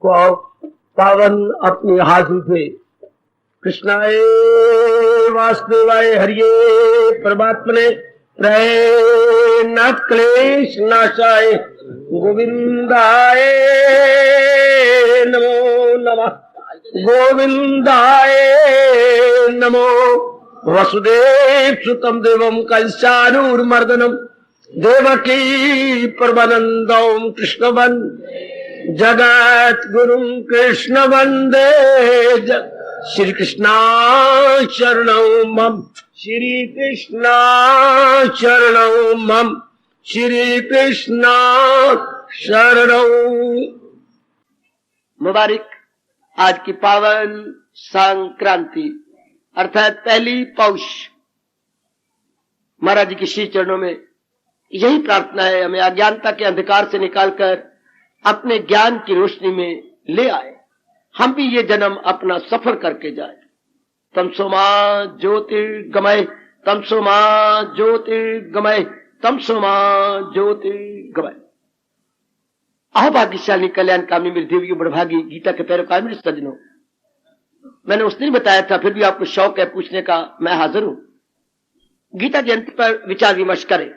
को पावन अपनी हाथ उठे। कृष्णाय वासुदेवाय हरिये परमात्मने प्रेम क्लेश नाशाय गोविंदाय नमो नमः। गोविंदाय नमो। वसुदेव सुतम देवम कंसानूरमर्दनम देवकी परमानंदम कृष्ण वंदे जगत गुरुम कृष्ण वंदे श्री कृष्णा शरणं मम। श्री कृष्णा शरणं मम। श्री कृष्णा शरणं। मुबारक आज की पावन संक्रांति अर्थात पहली पौष। महाराज जी के श्री चरणों में यही प्रार्थना है, हमें अज्ञानता के अंधकार से निकालकर अपने ज्ञान की रोशनी में ले आए। हम भी ये जन्म अपना सफर करके जाए। तमसो मां ज्योतिर्गमय तमसो मां ज्योतिर्गमय तमसो मां ज्योतिर्गमय। अहोभाग्यशाली कल्याण कामी मेरी देवियों बड़भागी गीता के पैरोकार मेरे सज्जनों, मैंने उस दिन बताया था, फिर भी आपको शौक है पूछने का, मैं हाजिर हूं। गीता जयंती पर विचार विमर्श करें।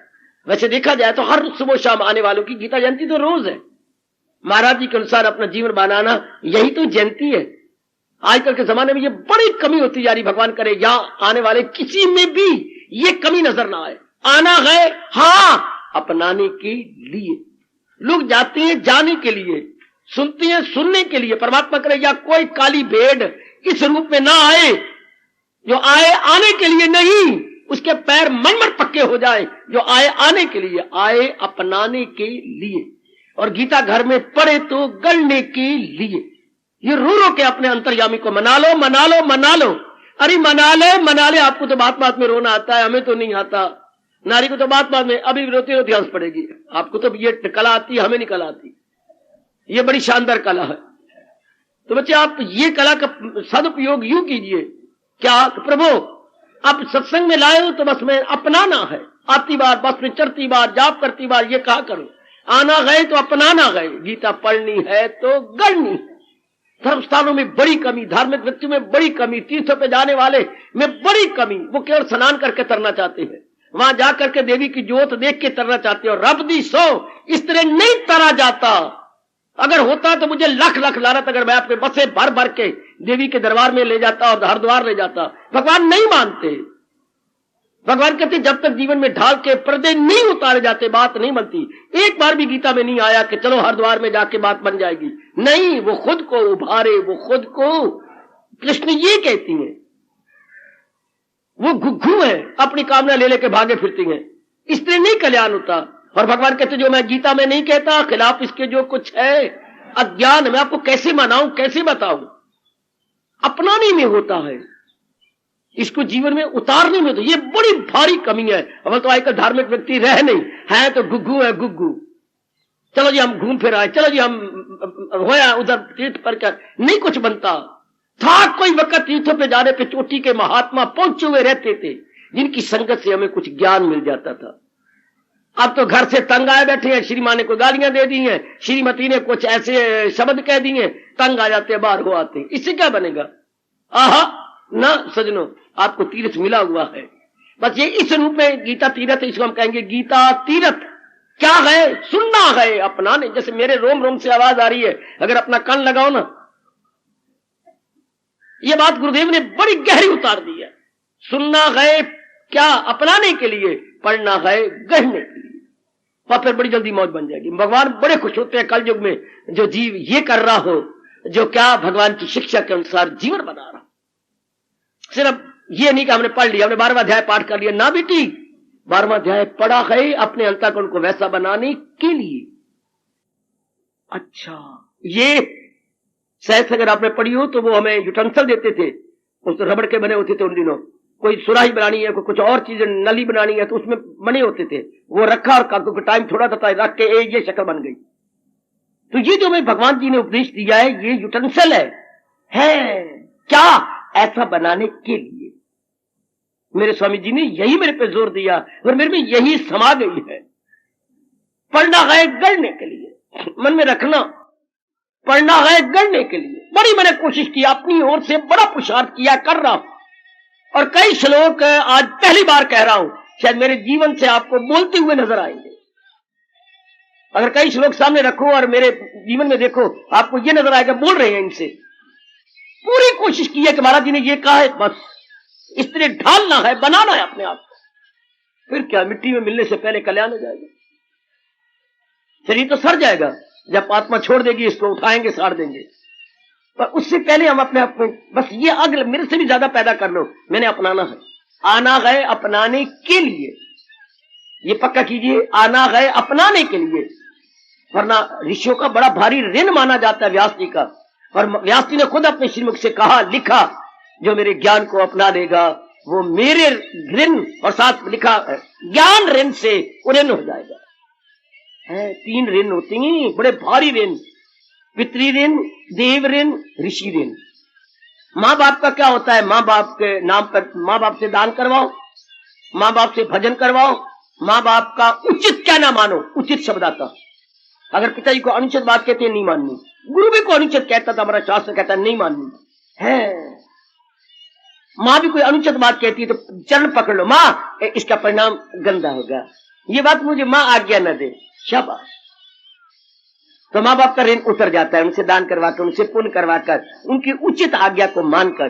वैसे देखा जाए तो हर सुबह शाम आने वालों की गीता जयंती तो रोज है। महाराज जी के अनुसार अपना जीवन बनाना यही तो जयंती है। आजकल के जमाने में ये बड़ी कमी होती जा रही, भगवान करे यहां आने वाले किसी में भी ये कमी नजर ना आए। आना है हाँ अपनाने के लिए, लोग जाते हैं जाने के लिए, सुनते हैं सुनने के लिए। परमात्मा करे या कोई काली भेड़ इस रूप में ना आए, जो आए आने के लिए नहीं, उसके पैर मनमर पक्के हो जाए। जो आए आने के लिए, आए अपनाने के लिए। और गीता घर में पढ़े तो गढ़ने के लिए। ये रो रो के अपने अंतर्यामी को मना लो मना लो मना लो। अरे मना ले। आपको तो बात बात में रोना आता है, हमें तो नहीं आता। नारी को तो बात बात में अभी रोते रोते हंस पड़ेगी। आपको तो ये कला आती है, हमें नहीं कला आती। ये बड़ी शानदार कला है। तो बच्चे आप ये कला का सदुपयोग यूं कीजिए, क्या प्रभु आप सत्संग में लाए हो तो बस में अपनाना है। आती बार बस में चढ़ती बार जाप करती बार ये कहा करो। आना गए तो अपनाना गए। गीता पढ़नी है तो गढ़नी है। धर्म स्थानों में बड़ी कमी, धार्मिक व्यक्तियों में बड़ी कमी, तीर्थों पे जाने वाले में बड़ी कमी। वो केवल स्नान करके तरना चाहते हैं, वहां जाकर के देवी की जोत देख के तरना चाहते हो। रब दी सो इस तरह नहीं तरा जाता। अगर होता तो मुझे लाख लाख लानत, अगर मैं अपने बसे भर भर के देवी के दरबार में ले जाता और हरिद्वार ले जाता। भगवान नहीं मानते। भगवान कहते जब तक जीवन में ढाल के पर्दे नहीं उतारे जाते बात नहीं बनती। एक बार भी गीता में नहीं आया कि चलो हरिद्वार में जाके बात बन जाएगी। नहीं, वो खुद को उभारे, वो खुद को, कृष्ण ये कहती है, वो घुघू है, अपनी कामना ले लेके भागे फिरती हैं। इसलिए नहीं कल्याण होता। और भगवान कहते जो मैं गीता में नहीं कहता, खिलाफ इसके जो कुछ है अज्ञान, मैं आपको कैसे मनाऊं, कैसे बताऊं। अपनाने में होता है, इसको जीवन में उतारने में। तो ये बड़ी भारी कमी है। अब तो आजकल धार्मिक व्यक्ति रह नहीं है, तो गुग्गू है गुग्गू। चलो जी हम घूम फिर आए, चलो जी हम होया उधर तीर्थ पर कर, नहीं कुछ बनता था। कोई वक्त तीर्थों पे जाने पे चोटी के महात्मा पहुंचे हुए रहते थे, जिनकी संगत से हमें कुछ ज्ञान मिल जाता था। अब तो घर से तंग आए बैठे हैं। श्रीमान ने को गालियां दे दी हैं, श्रीमती ने कुछ ऐसे शब्द कह दिए, तंग आ जाते हैं, बाहर हो आते हैं। इससे क्या बनेगा? आहा ना सजनों, आपको तीर्थ मिला हुआ है। बस ये इस रूप में गीता तीर्थ है। इसको हम कहेंगे गीता तीर्थ। क्या है? सुनना है, अपनाने। जैसे मेरे रोम रोम से आवाज आ रही है, अगर अपना कान लगाओ ना, ये बात गुरुदेव ने बड़ी गहरी उतार दी है। सुनना है क्या? अपनाने के लिए। पढ़ना है गढ़ने के लिए। वहां फिर बड़ी जल्दी मौज बन जाएगी। भगवान बड़े खुश होते हैं कल युग में जो जीव ये कर रहा हो, जो क्या भगवान की शिक्षा के अनुसार जीवन बना रहा। सिर्फ ये नहीं कि हमने पढ़ लिया, हमने 12वां अध्याय पाठ कर लिया ना बेटी। 12वां अध्याय पढ़ा है अपने अंतःकरण को वैसा बनाने के लिए। अच्छा, ये शायद अगर आपने पढ़ी हो तो वो हमें यूटेंसिल देते थे, उस रबड़ के बने होते थे उन दिनों। कोई सुराही बनानी है, कोई कुछ और चीज नली बनानी है, तो उसमें बने होते थे। वो रखा और टाइम थोड़ा था, रख के ये शक्ल बन गई। तो ये जो हमें भगवान जी ने उपदेश दिया है, ये यूटेंसिल है क्या? ऐसा बनाने के लिए। मेरे स्वामी जी ने यही मेरे पे जोर दिया और मेरे में यही समा गई है। पढ़ना है गढ़ने के लिए। मन में रखना, पढ़ना है गढ़ने के लिए। बड़ी मैंने कोशिश की, अपनी ओर से बड़ा पुरुषार्थ किया, कर रहा हूं। और कई श्लोक आज पहली बार कह रहा हूं, शायद मेरे जीवन से आपको बोलते हुए नजर आएंगे। अगर कई श्लोक सामने रखो और मेरे जीवन में देखो, आपको ये नजर आएगा बोल रहे हैं इनसे। पूरी कोशिश की है कि महाराज जी ने ये कहा है, बस इस तरह ढालना है, बनाना है अपने आप को। फिर क्या, मिट्टी में मिलने से पहले कल्याण हो जाएगा। शरीर तो सड़ जाएगा, जब आत्मा छोड़ देगी इसको उठाएंगे, साड़ देंगे, पर उससे पहले हम अपने आप में बस ये अगले मेरे से भी ज्यादा पैदा कर लो, मैंने अपनाना है। आना है अपनाने के लिए, ये पक्का कीजिए, आना है अपनाने के लिए। वरना ऋषियों का बड़ा भारी ऋण माना जाता है व्यास जी का, और व्यास जी ने खुद अपने श्रीमुख से कहा, लिखा, जो मेरे ज्ञान को अपना लेगा वो मेरे ऋण, और साथ लिखा ज्ञान ऋण से ऋण हो जाएगा। है, 3 ऋण होते हैं बड़े भारी ऋण, पितृ ऋण, देव ऋण, ऋषि ऋण। माँ बाप का क्या होता है, माँ बाप के नाम पर माँ बाप से दान करवाओ, माँ बाप से भजन करवाओ, माँ बाप का उचित क्या ना मानो, उचित शब्द आता। अगर पिताजी को अनुचित बात कहते हैं नहीं माननी, गुरु भी को अनुचित कहता था, हमारा शास्त्र कहता है नहीं माननी है। माँ भी कोई अनुचित बात कहती है तो चरण पकड़ लो, माँ इसका परिणाम गंदा होगा, ये बात मुझे माँ आज्ञा न दे, शाबाश। तो माँ बाप का ऋण उतर जाता है, उनसे दान करवाकर, उनसे पुण्य करवाकर, उनकी उचित आज्ञा को मानकर।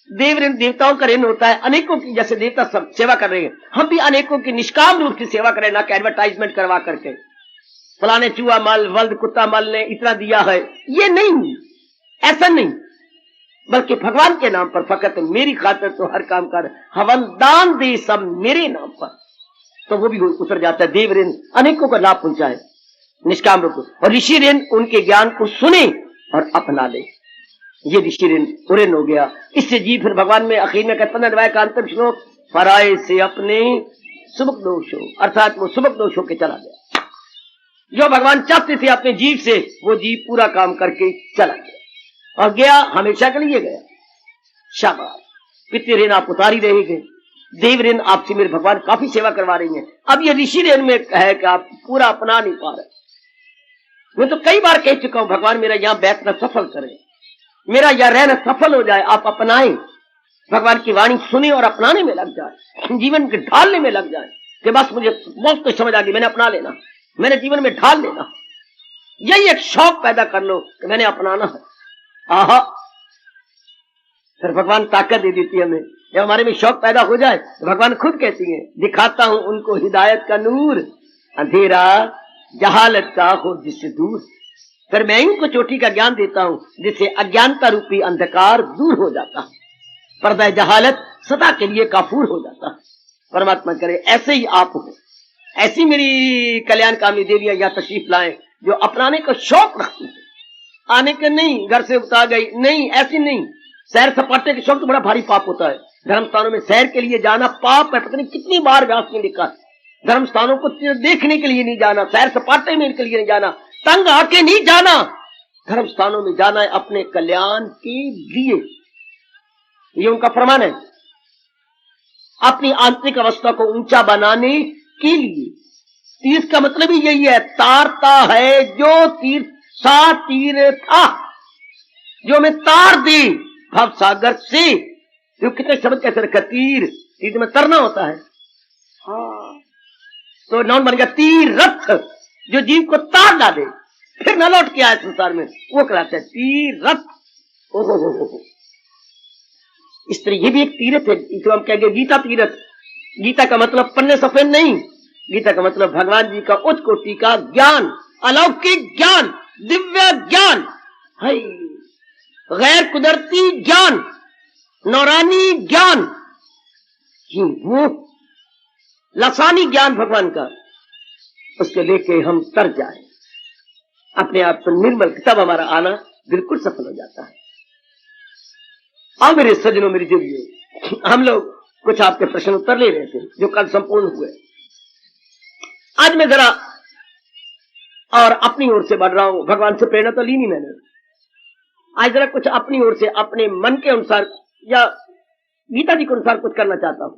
देव ऋण, देवताओं का ऋण होता है, अनेकों की, जैसे देवता सब सेवा कर रहे हैं, हम भी अनेकों की निष्काम रूप से सेवा करें, ना कि एडवर्टाइजमेंट करवा करके फलाने चूहा माल, वल्द कुत्ता माल ने इतना दिया है, ये नहीं, ऐसा नहीं, बल्कि भगवान के नाम पर फकत मेरी खातिर तो हर काम कर, हवन दान दे सब मेरे नाम पर, तो वो भी उतर जाता है। देव ऋण अनेकों का लाभ पहुंचाए निष्काम रूप, और ऋषि ऋण उनके ज्ञान को सुने और अपना ले, ये ऋषि ऋण हो गया। इससे जी फिर भगवान में आखिर में कहते 15 अध्याय का अंतिम श्लोक, पराये से अपने सुबक दोष हो, अर्थात वो सुबक दोष होके चला गया। जो भगवान चाहते थे अपने जीव से, वो जीव पूरा काम करके चला गया, और गया हमेशा के लिए गया। शाबाश, पितृ ऋण आप उतार ही रहेंगे, देव ऋण आपसे मेरे भगवान काफी सेवा करवा रही हैं। अब ये ऋषि ऋण में है कि आप पूरा अपना नहीं पा रहे। मैं तो कई बार कह चुका हूं, भगवान मेरा यहां बैठना सफल करें, मेरा यहां रहना सफल हो जाए, आप अपनाएं, भगवान की वाणी सुने और अपनाने में लग जाए, जीवन के ढालने में लग जाए कि बस मुझे बहुत कुछ समझ आ गई, मैंने अपना लेना, मैंने जीवन में ढाल लेना। यही एक शौक पैदा कर लो कि मैंने अपनाना है। आहा, फिर भगवान ताकत दे देती है हमें। जब हमारे में शौक पैदा हो जाए तो भगवान खुद कहती है, दिखाता हूं उनको हिदायत का नूर, अंधेरा जहालत का हो जिससे दूर। फिर मैं इनको चोटी का ज्ञान देता हूं जिससे अज्ञानता रूपी अंधकार दूर हो जाता है, पर्दा जहालत सदा के लिए काफूर हो जाता है। परमात्मा करे ऐसे ही आप हो, ऐसी मेरी कल्याण कामनी देवियां या तशरीफ लाएं जो अपनाने का शौक रखती है, आने के नहीं, घर से उतार गई नहीं, ऐसी नहीं। सैर सपाटे के शौक तो बड़ा भारी पाप होता है। धर्म स्थानों में सैर के लिए जाना पाप है, पता नहीं कितनी बार व्यास ने लिखा। धर्म स्थानों को देखने के लिए नहीं जाना, सैर सपाटे में इनके लिए नहीं जाना, तंग आके नहीं जाना, धर्म स्थानों में जाना है अपने कल्याण के लिए। ये उनका प्रमाण है, अपनी आंतरिक अवस्था को ऊंचा बनाने के लिए। तीर्थ का मतलब ही यही है, तारता है जो तीर्थ सा तीर था, जो हमें तार दे भव सागर से। जो कितने शब्द कैसे रखा, तीर, तीर में तरना होता है। हाँ, तो नाउन बन गया तीरथ, जो जीव को तार डाले फिर न लौट के आए संसार में, वो कहलाता है तीरथ। ओहो, इस तरह ये भी एक तीर्थ है, इसे हम कहेंगे गीता तीर्थ। गीता का मतलब पन्ने सफेद नहीं, गीता का मतलब भगवान जी का उच्च कोटि का ज्ञान, अलौकिक ज्ञान, दिव्य ज्ञान है, गैर कुदरती ज्ञान, नौरानी ज्ञान, वो लसानी ज्ञान भगवान का, उसको लेके हम तर जाए अपने आप को निर्मल, तब हमारा आना बिल्कुल सफल हो जाता है। अब मेरे सज्जनों, मेरी देवियों, हम लोग कुछ आपके प्रश्न उत्तर ले रहे थे जो कल संपूर्ण हुए। आज मैं जरा और अपनी ओर से बढ़ रहा हूं, भगवान से प्रेरणा तो ली नहीं मैंने, आज जरा कुछ अपनी ओर से अपने मन के अनुसार या गीता जी के अनुसार कुछ करना चाहता हूं।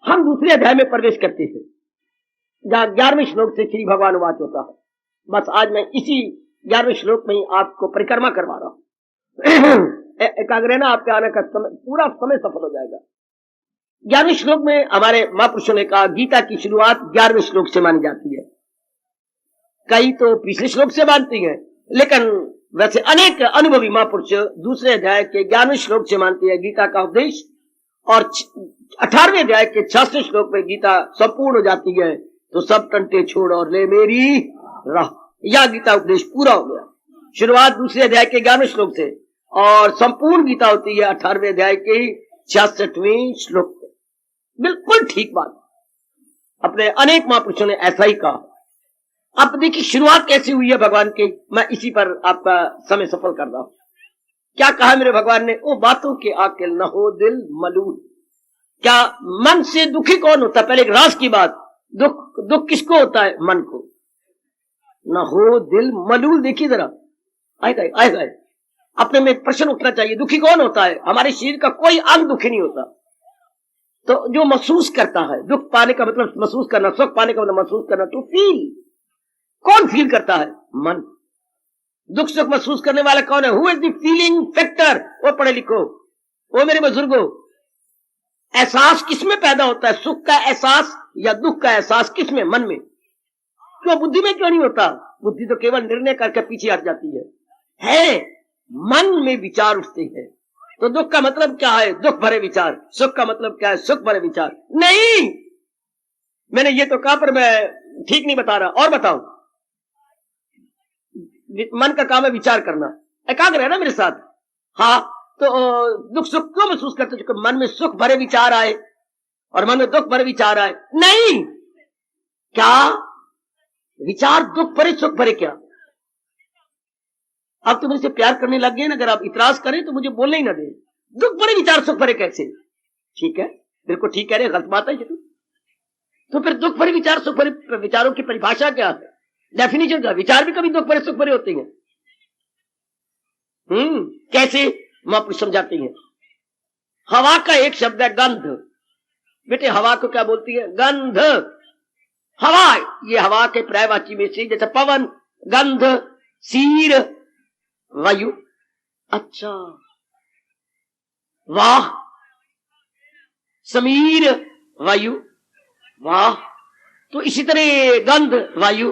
हम दूसरे अध्याय में प्रवेश करते थे, जहां 11वें श्लोक से श्री भगवान वाच होता है। बस आज मैं इसी 11वें श्लोक में ही आपको परिक्रमा करवा रहा हूं। एकाग्र रहना, आपके आने का समय, पूरा समय सफल हो जाएगा। 11वें श्लोक में हमारे महापुरुषों ने कहा गीता की शुरुआत 11वें श्लोक से मानी जाती है। कई तो पिछले श्लोक से मानती हैं, लेकिन वैसे अनेक अनुभवी महापुरुष दूसरे अध्याय के 11वें श्लोक से मानती है गीता का उपदेश, और 18वें अध्याय के 66वें श्लोक में गीता संपूर्ण हो जाती है। तो सब टंटे छोड़ और ले मेरी राह, यह गीता उपदेश पूरा हो गया। शुरुआत दूसरे अध्याय के 11वें श्लोक से और संपूर्ण गीता होती है 18वें अध्याय के 66वें श्लोक से। बिल्कुल ठीक बात, अपने अनेक महापुरुषों ने ऐसा ही कहा। अब देखिए शुरुआत कैसी हुई है भगवान की, मैं इसी पर आपका समय सफल कर रहा हूं। क्या कहा मेरे भगवान ने, ओ बातों के आकिल न हो दिल मलूल। क्या मन से दुखी कौन होता है? पहले एक राज की बात, दुख किसको होता है? मन को। न हो दिल मलूल, देखिए जरा, आएगा अपने में एक प्रश्न उठना चाहिए, दुखी कौन होता है? हमारे शरीर का कोई अंग दुखी नहीं होता। तो जो महसूस करता है, दुख पाने का मतलब महसूस करना, सुख पाने का मतलब महसूस करना, तो फील, कौन फील करता है? मन। दुख सुख महसूस करने वाला कौन है? Who is the feeling factor? वो पढ़े लिखो, वो मेरे बुजुर्गों, एहसास किसमें पैदा होता है? सुख का एहसास या दुख का एहसास किसमें? मन में। क्यों बुद्धि में क्यों नहीं होता? बुद्धि तो केवल निर्णय करके पीछे हट जाती है मन में विचार उठते हैं। तो दुख का मतलब क्या है? दुख भरे विचार। सुख का मतलब क्या है? सुख भरे विचार। नहीं, मैंने ये तो कहा पर मैं ठीक नहीं बता रहा, और बताओ। मन का काम है विचार करना, एकाग्र है ना मेरे साथ? हाँ, तो दुख सुख क्यों महसूस करते? क्योंकि मन में सुख भरे विचार आए और मन में दुख भरे विचार आए। नहीं, क्या विचार दुख भरे सुख भरे? क्या अब तो मेरे से प्यार करने लग गए ना? अगर आप इतराज करें तो मुझे बोलने ही ना दे। दुख भरे विचार सुख भरे कैसे? ठीक है, बिल्कुल ठीक कह रहे, गलत बात है ये तो फिर दुख भरे विचार सुख भरे विचारों की परिभाषा क्या है? डेफिनेशन का विचार भी कभी दुख भरे सुख भरे होते हैं। कैसे? महापुरुष समझाते हैं। हवा का एक शब्द है गंध। बेटे हवा को क्या बोलती है? गंध। हवा, ये हवा के पर्यायवाची में से, जैसे पवन, गंध, सीर, वायु। अच्छा, वाह, समीर, वायु, वाह। तो इसी तरह गंध, वायु।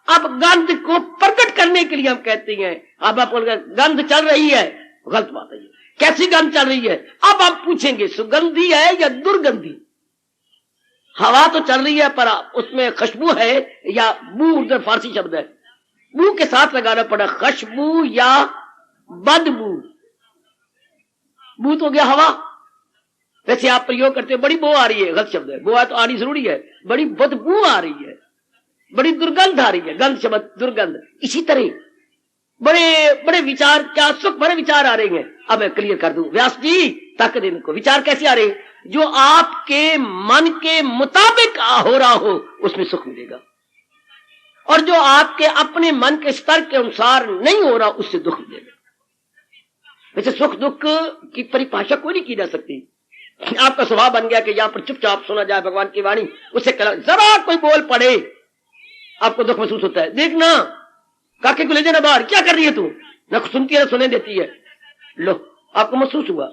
अब गंध को प्रकट करने के लिए हम कहते हैं, अब आप गंध चल रही है, गलत बात है। कैसी गंध चल रही है? अब आप पूछेंगे सुगंधी है या दुर्गंधी? हवा तो चल रही है पर उसमें खुशबू है या बू, उधर फारसी शब्द है, बू के साथ लगाना पड़ा, खुशबू या बदबू। बू तो गया हवा। वैसे आप प्रयोग करते हैं बड़ी बो आ रही है, गलत शब्द है, बोआ तो आनी जरूरी है, बड़ी बदबू आ रही है, बड़ी दुर्गंध आ रही है, गंध शब्द दुर्गंध। इसी तरह बड़े बड़े विचार, क्या सुख भरे विचार आ रहे हैं। अब मैं क्लियर कर दूं, व्यास जी ताकत इनको, विचार कैसे आ रहे हैं? जो आपके मन के मुताबिक हो रहा हो उसमें सुख मिलेगा, और जो आपके अपने मन के स्तर के अनुसार नहीं हो रहा उससे दुख मिलेगा। वैसे सुख दुख की परिभाषा कोई नहीं की जा सकती। आपका स्वभाव बन गया कि यहां पर चुपचाप सुना जाए भगवान की वाणी, उससे जरा कोई बोल पड़े आपको दुख महसूस होता है। देखना, काके को ले जाना बाहर, क्या कर रही है तू? न सुनती है न सुने देती है। लो, आपको महसूस हुआ,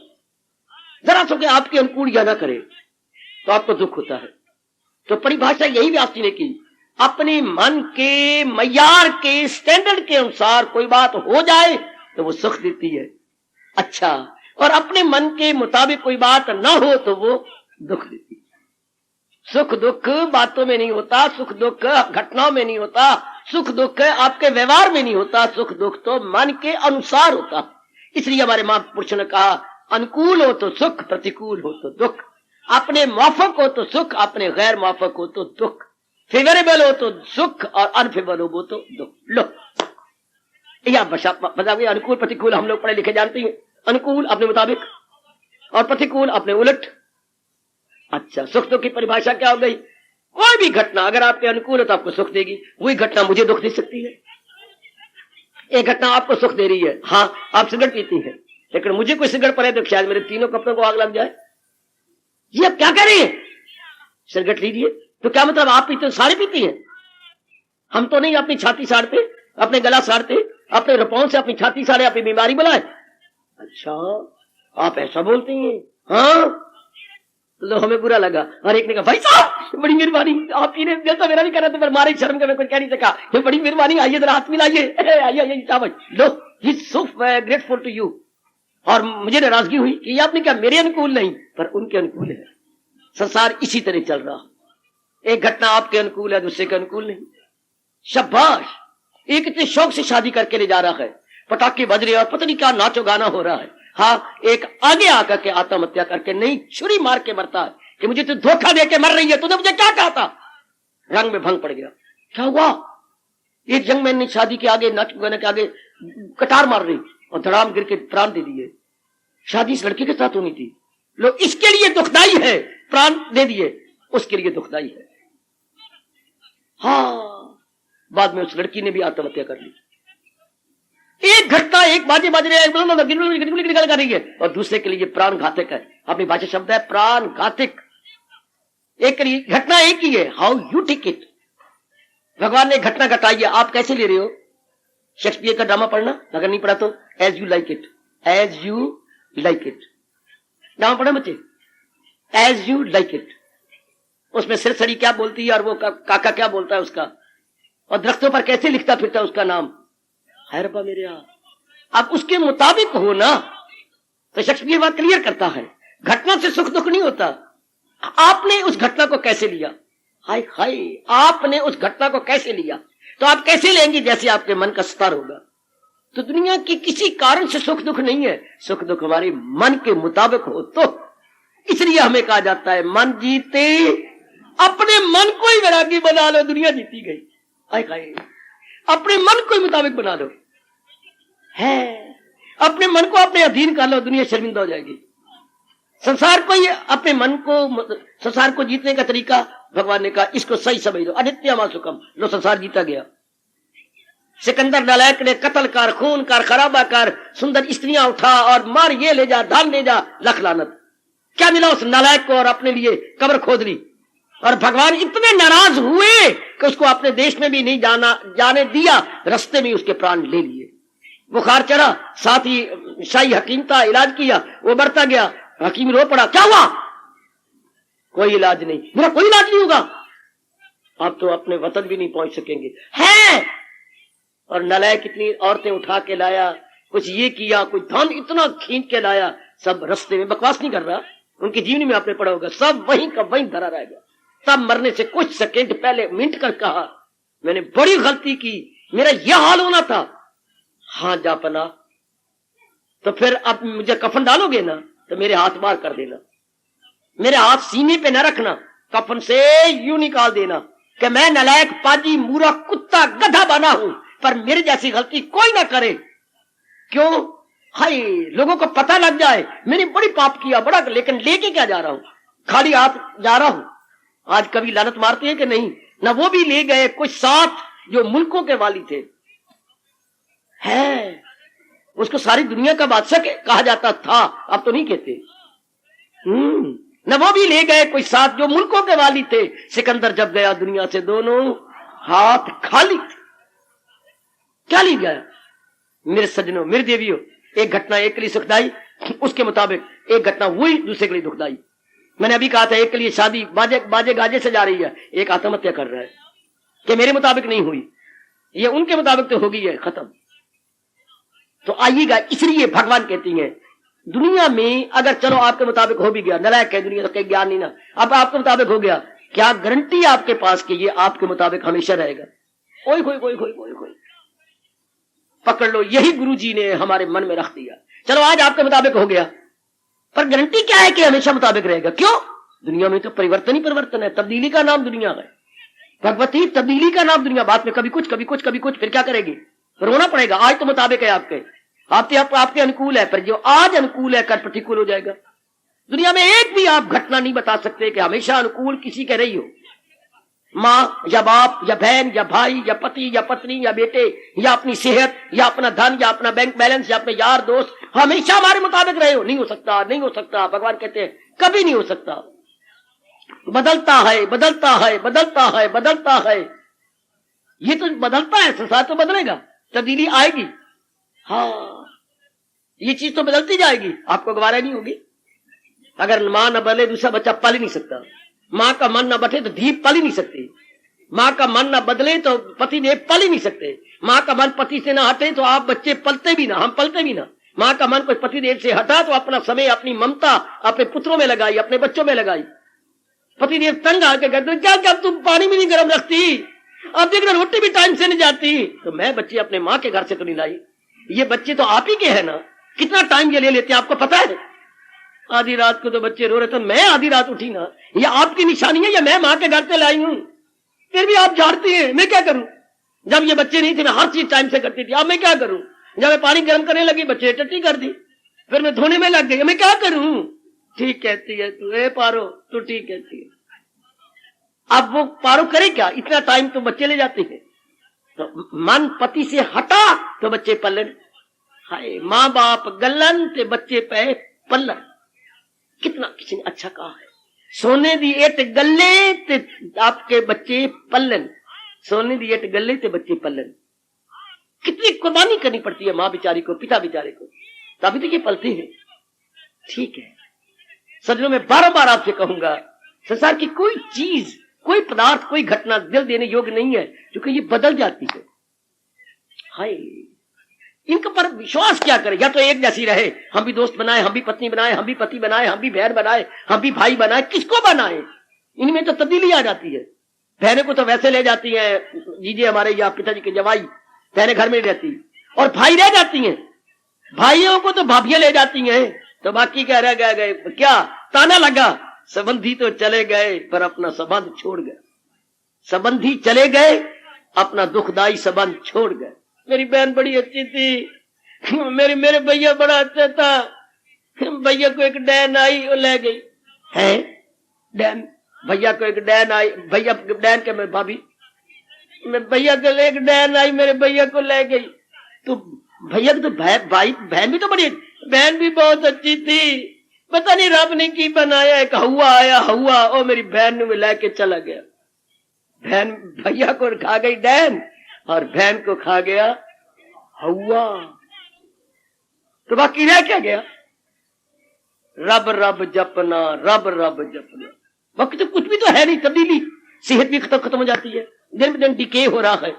जरा सो के आपके अनुकूल या ना करे तो आपको दुख होता है। तो परिभाषा यही व्यास जी ने की, अपने मन के मयार के स्टैंडर्ड के अनुसार कोई बात हो जाए तो वो सुख देती है। अच्छा, और अपने मन के मुताबिक कोई बात ना हो तो वो दुख देती है। सुख दुख बातों में नहीं होता, सुख दुख घटनाओं में नहीं होता, सुख दुख आपके व्यवहार में नहीं होता, सुख दुख तो मन के अनुसार होता। इसलिए हमारे महापुरुषों ने कहा, अनुकूल हो तो सुख, प्रतिकूल हो तो दुख, अपने माफक हो तो सुख, अपने गैर माफक हो तो दुख, फेवरेबल हो तो सुख और अनफेवरेबल हो तो दुख। लो, यह बता गया। अनुकूल प्रतिकूल हम लोग पढ़े लिखे जानते हैं। अनुकूल अपने मुताबिक और प्रतिकूल अपने उलट। अच्छा, सुख दुख की परिभाषा क्या हो गई? कोई भी घटना अगर आपके अनुकूल है तो आपको सुख देगी, वही घटना मुझे दुख दे सकती है। एक घटना आपको सुख दे रही है, हाँ आप सिगरेट पीती हैं, लेकिन मुझे कोई सिगरेट पड़े तो शायद मेरे तीनों कपड़ों को आग लग जाए। ये आप क्या कह रही है? सिगरेट लीजिए तो क्या मतलब आप पीते हो, सारे पीती हैं? हम तो नहीं अपनी छाती साड़ते, अपने गला साड़ते, अपने रपौन से अपनी छाती साड़े, अपनी बीमारी बुलाए। अच्छा आप ऐसा बोलते हैं? हाँ। तो हमें बुरा लगा। और एक ने कहा भाई साहब बड़ी मेहरबानी, आप ही ने दिल तो मेरा भी करा, तो पर मारे शर्म का मैं कुछ कह नहीं सका। ये बड़ी मेहरबानी, आइए जरा हाथ मिलाइए। आइए शाबाश, लो ही सो ग्रेटफुल टू यू। और मुझे नाराजगी हुई कि आपने क्या मेरे अनुकूल नहीं पर उनके अनुकूल है। संसार इसी तरह चल रहा, एक घटना आपके अनुकूल है, दूसरे के अनुकूल नहीं। शाबाश, एक इतने शौक से शादी करके ले जा रहा है, पटाखे बज रहे और पता नहीं क्या नाचो गाना हो रहा है। हाँ, एक आगे आकर के आत्महत्या करके नहीं छुरी मार के मरता है कि मुझे तो धोखा दे के मर रही है, तूने मुझे क्या कहा था। रंग में भंग पड़ गया। क्या हुआ? एक यंग मैन ने शादी के आगे नाच गाने के आगे कटार मार रही और धड़ाम गिर के प्राण दे दिए। शादी इस लड़के के साथ होनी थी, लोग इसके लिए दुखदाई है, प्राण दे दिए, उसके लिए दुखदाई है। हाँ, बाद में उस लड़की ने भी आत्महत्या कर ली। एक घटना, एक बाजे बाज रहे निकल कर रही है और दूसरे के लिए प्राण घातक है। अपनी भाषा शब्द है प्राण घातक। एक घटना एक ही है, हाउ यू टेक इट। भगवान ने घटना घटाई है, आप कैसे ले रहे हो। शेक्सपियर का ड्रामा पढ़ना, अगर नहीं पढ़ा तो as you like it, as you like it. Drama पढ़ा बच्चे, एज यू लाइक इट। उसमें सिरसड़ी क्या बोलती है और वो काका क्या बोलता है उसका, और दरख्तों पर कैसे लिखता फिरता है उसका नाम। है रब्बा मेरे यहाँ, आप उसके मुताबिक हो ना। तो शेक्सपियर बात क्लियर करता है, घटना से सुख दुख नहीं होता, आपने उस घटना को कैसे लिया। हाय हाय, आपने उस घटना को कैसे लिया, तो आप कैसे लेंगे जैसे आपके मन का स्तर होगा। तो दुनिया की किसी कारण से सुख दुख नहीं है, सुख दुख हमारे मन के मुताबिक हो। तो इसलिए हमें कहा जाता है मन जीते अपने मन को ही वैरागी बना लो, दुनिया जीती गई। हाय हाय, अपने मन को ही मुताबिक बना लो, है अपने मन को अपने अधीन कर लो, दुनिया शर्मिंदा हो जाएगी। संसार को ही अपने मन को, संसार को जीतने का तरीका भगवान ने कहा इसको सही समझ लो, अनित्यमा सुखम। लो संसार जीता गया। सिकंदर नालायक ने कत्ल कर, खून कर, खराबा कर, सुंदर स्त्रियां उठा और मार, ये ले जा, धान ले जा, लख लानत। क्या मिला उस नालायक को, और अपने लिए कब्र खोद ली। और भगवान इतने नाराज हुए कि उसको अपने देश में भी नहीं जाने दिया, रास्ते में उसके प्राण ले लिए। बुखार चढ़ा, साथ ही शाही हकीम था, इलाज किया, वो बढ़ता गया। हकीम रो पड़ा, क्या हुआ? कोई इलाज नहीं, मेरा कोई इलाज नहीं होगा, आप तो अपने वतन भी नहीं पहुंच सकेंगे। है और नालायक कितनी औरतें उठा के लाया, कुछ ये किया, कुछ धन इतना खींच के लाया, सब रास्ते में। बकवास नहीं कर रहा, उनकी जीवनी में आपने पढ़ा होगा, सब वहीं का वहीं धरा रहेगा। तब मरने से कुछ सेकंड पहले मिनट कर कहा, मैंने बड़ी गलती की, मेरा यह हाल होना था। हाँ जापना, तो फिर अब मुझे कफन डालोगे ना, तो मेरे हाथ बाहर कर देना, मेरे हाथ सीने पे न रखना, कफन से यूं निकाल देना कि मैं नालायक, पाजी, मूरा, कुत्ता, गधा बना हूं, पर मेरे जैसी गलती कोई ना करे। क्यों? हाय, लोगों को पता लग जाए मैंने बड़ी पाप किया बड़ा, लेकिन लेके क्या जा रहा हूं, खाली हाथ जा रहा हूं। आज कभी लानत मारते हैं कि नहीं, ना वो भी ले गए कुछ साथ जो मुल्कों के वाली थे। है उसको सारी दुनिया का बादशाह कहा जाता था, अब तो नहीं कहते। न वो भी ले गए कोई साथ जो मुल्कों के वाली थे। सिकंदर जब गया दुनिया से दोनों हाथ खाली थे। क्या ले गया? मेरे सज्जनों, मेरे देवियों, एक घटना एक के लिए सुखदाई, उसके मुताबिक एक घटना हुई दूसरे के लिए दुखदाई। मैंने अभी कहा था एक के लिए शादी बाजे गाजे से जा रही है, एक आत्महत्या कर रहा है कि मेरे मुताबिक नहीं हुई, ये उनके मुताबिक तो हो गई है, खत्म। तो आइएगा, इसलिए भगवान कहती है दुनिया में अगर चलो आपके मुताबिक हो भी गया, नालायक है दुनिया तो कहीं ज्ञान नहीं ना, अब आपके मुताबिक हो गया, क्या गारंटी है आपके पास कि ये आपके मुताबिक हमेशा रहेगा? कोई कोई कोई कोई कोई कोई पकड़ लो, यही गुरुजी ने हमारे मन में रख दिया। चलो आज आपके मुताबिक हो गया, पर गारंटी क्या है कि हमेशा मुताबिक रहेगा? क्यों? दुनिया में तो परिवर्तन ही परिवर्तन है, तब्दीली का नाम दुनिया है। भगवती, तब्दीली का नाम दुनिया। बात में कभी कुछ कभी कुछ कभी कुछ, फिर क्या करेगी? रोना पड़ेगा। आज तो मुताबिक है आपके अनुकूल है, पर जो आज अनुकूल है कल प्रतिकूल हो जाएगा। दुनिया में एक भी आप घटना नहीं बता सकते कि हमेशा अनुकूल किसी के रही हो। माँ या बाप या बहन या भाई या पति या पत्नी या बेटे या अपनी सेहत या अपना धन या अपना बैंक बैलेंस या अपने यार दोस्त हमेशा हमारे मुताबिक रहे हो, नहीं हो सकता, नहीं हो सकता। भगवान कहते हैं कभी नहीं हो सकता, बदलता है बदलता है बदलता है बदलता है। ये तो बदलता है, संसार तो बदलेगा, तब्दीली आएगी। हाँ, ये चीज तो बदलती जाएगी, आपको गवारा नहीं होगी। अगर मां न बदले दूसरा बच्चा पल ही नहीं सकता। मां का मन न बटे तो धी पल ही नहीं सकती। मां का मन न बदले तो पति देव पल ही नहीं सकते। मां का मन पति से ना हटे तो आप बच्चे पलते भी ना, हम पलते भी ना। मां का मन कोई पति देव से हटा तो अपना समय, अपनी ममता अपने पुत्रों में लगाई, अपने बच्चों में लगाई। पति देव तंग आके कहते क्या क्या तुम पानी भी नहीं गर्म रखती, अब देख रहे रोटी भी टाइम से नहीं जाती। तो मैं बच्चे अपने माँ के घर से तो नहीं लाई, ये बच्चे तो आप ही के हैं ना। कितना टाइम ये ले लेते हैं आपको पता है। आधी रात को तो बच्चे रो रहे थे, मैं आधी रात उठी ना, ये आपकी निशानी है या मैं माँ के घर से लाई हूं? फिर भी आप झाड़ती हैं, मैं क्या करूं? जब ये बच्चे नहीं थे मैं हर चीज टाइम से करती थी, अब मैं क्या करूं? जब मैं पानी गर्म करने लगी बच्चे टट्टी कर दी, फिर मैं धोने में लग गई, मैं क्या करूं? ठीक कहती है तू, ए पारो तू ठीक कहती है। अब वो पारो करे क्या, इतना टाइम तो बच्चे ले जाते हैं। तो मन पति से हटा तो बच्चे पल्लन। हाय माँ बाप गल्लन ते बच्चे पे पल्लन। कितना किसी ने अच्छा कहा है, सोने दी एट गल्ले ते आपके बच्चे पल्लन। सोने दी एट गल्ले ते बच्चे पल्लन। कितनी कुर्बानी करनी पड़ती है माँ बेचारी को, पिता बेचारे को, तभी तो ये पलते हैं। ठीक है सज्जनों, मैं बार बार आपसे कहूंगा, संसार की कोई चीज, कोई पदार्थ, कोई घटना दिल देने योग्य नहीं है, क्योंकि ये बदल जाती है। हाय इनके पर विश्वास क्या करें? या तो एक जैसी रहे, हम भी दोस्त बनाए, हम भी पत्नी बनाए, हम भी पति बनाए, हम भी बहन बनाए, हम भी भाई बनाए, किसको बनाए? इनमें तो तब्दीली आ जाती है। बहनें को तो वैसे ले जाती है जीजे हमारे या पिताजी के जवाई, बहनें घर में रहती, और भाई रह जाती हैं। भाइयों को तो भाभियां ले जाती हैं, तो बाकी क्या रह गए? क्या ताना लगा, संबंधी तो चले गए पर अपना संबंध छोड़ गए। संबंधी चले गए, अपना दुखदाई संबंध छोड़ गए। मेरी बहन बड़ी अच्छी थी, मेरे भैया बड़ा अच्छा था, भैया को एक डैन आई वो ले गई है। डैन भैया को एक डैन आई, भैया डैन के मैं भाभी, भैया को एक डैन आई, मेरे भैया को ले गई। तो भैया तो भाई बहन भी तो बड़ी, बहन भी बहुत अच्छी थी, पता नहीं रब ने की बनाया, एक हवा आया, हवा ओ मेरी बहन ने मिला के चला गया। बहन भैया को खा गई डैन और बहन को खा गया हवा, तो बाकी रह क्या गया? रब रब जपना, रब रब जपना। बाकी तो कुछ भी तो है नहीं, तब्दीली, सेहत भी खत्म हो जाती है, दिन ब दिन डिके हो रहा है।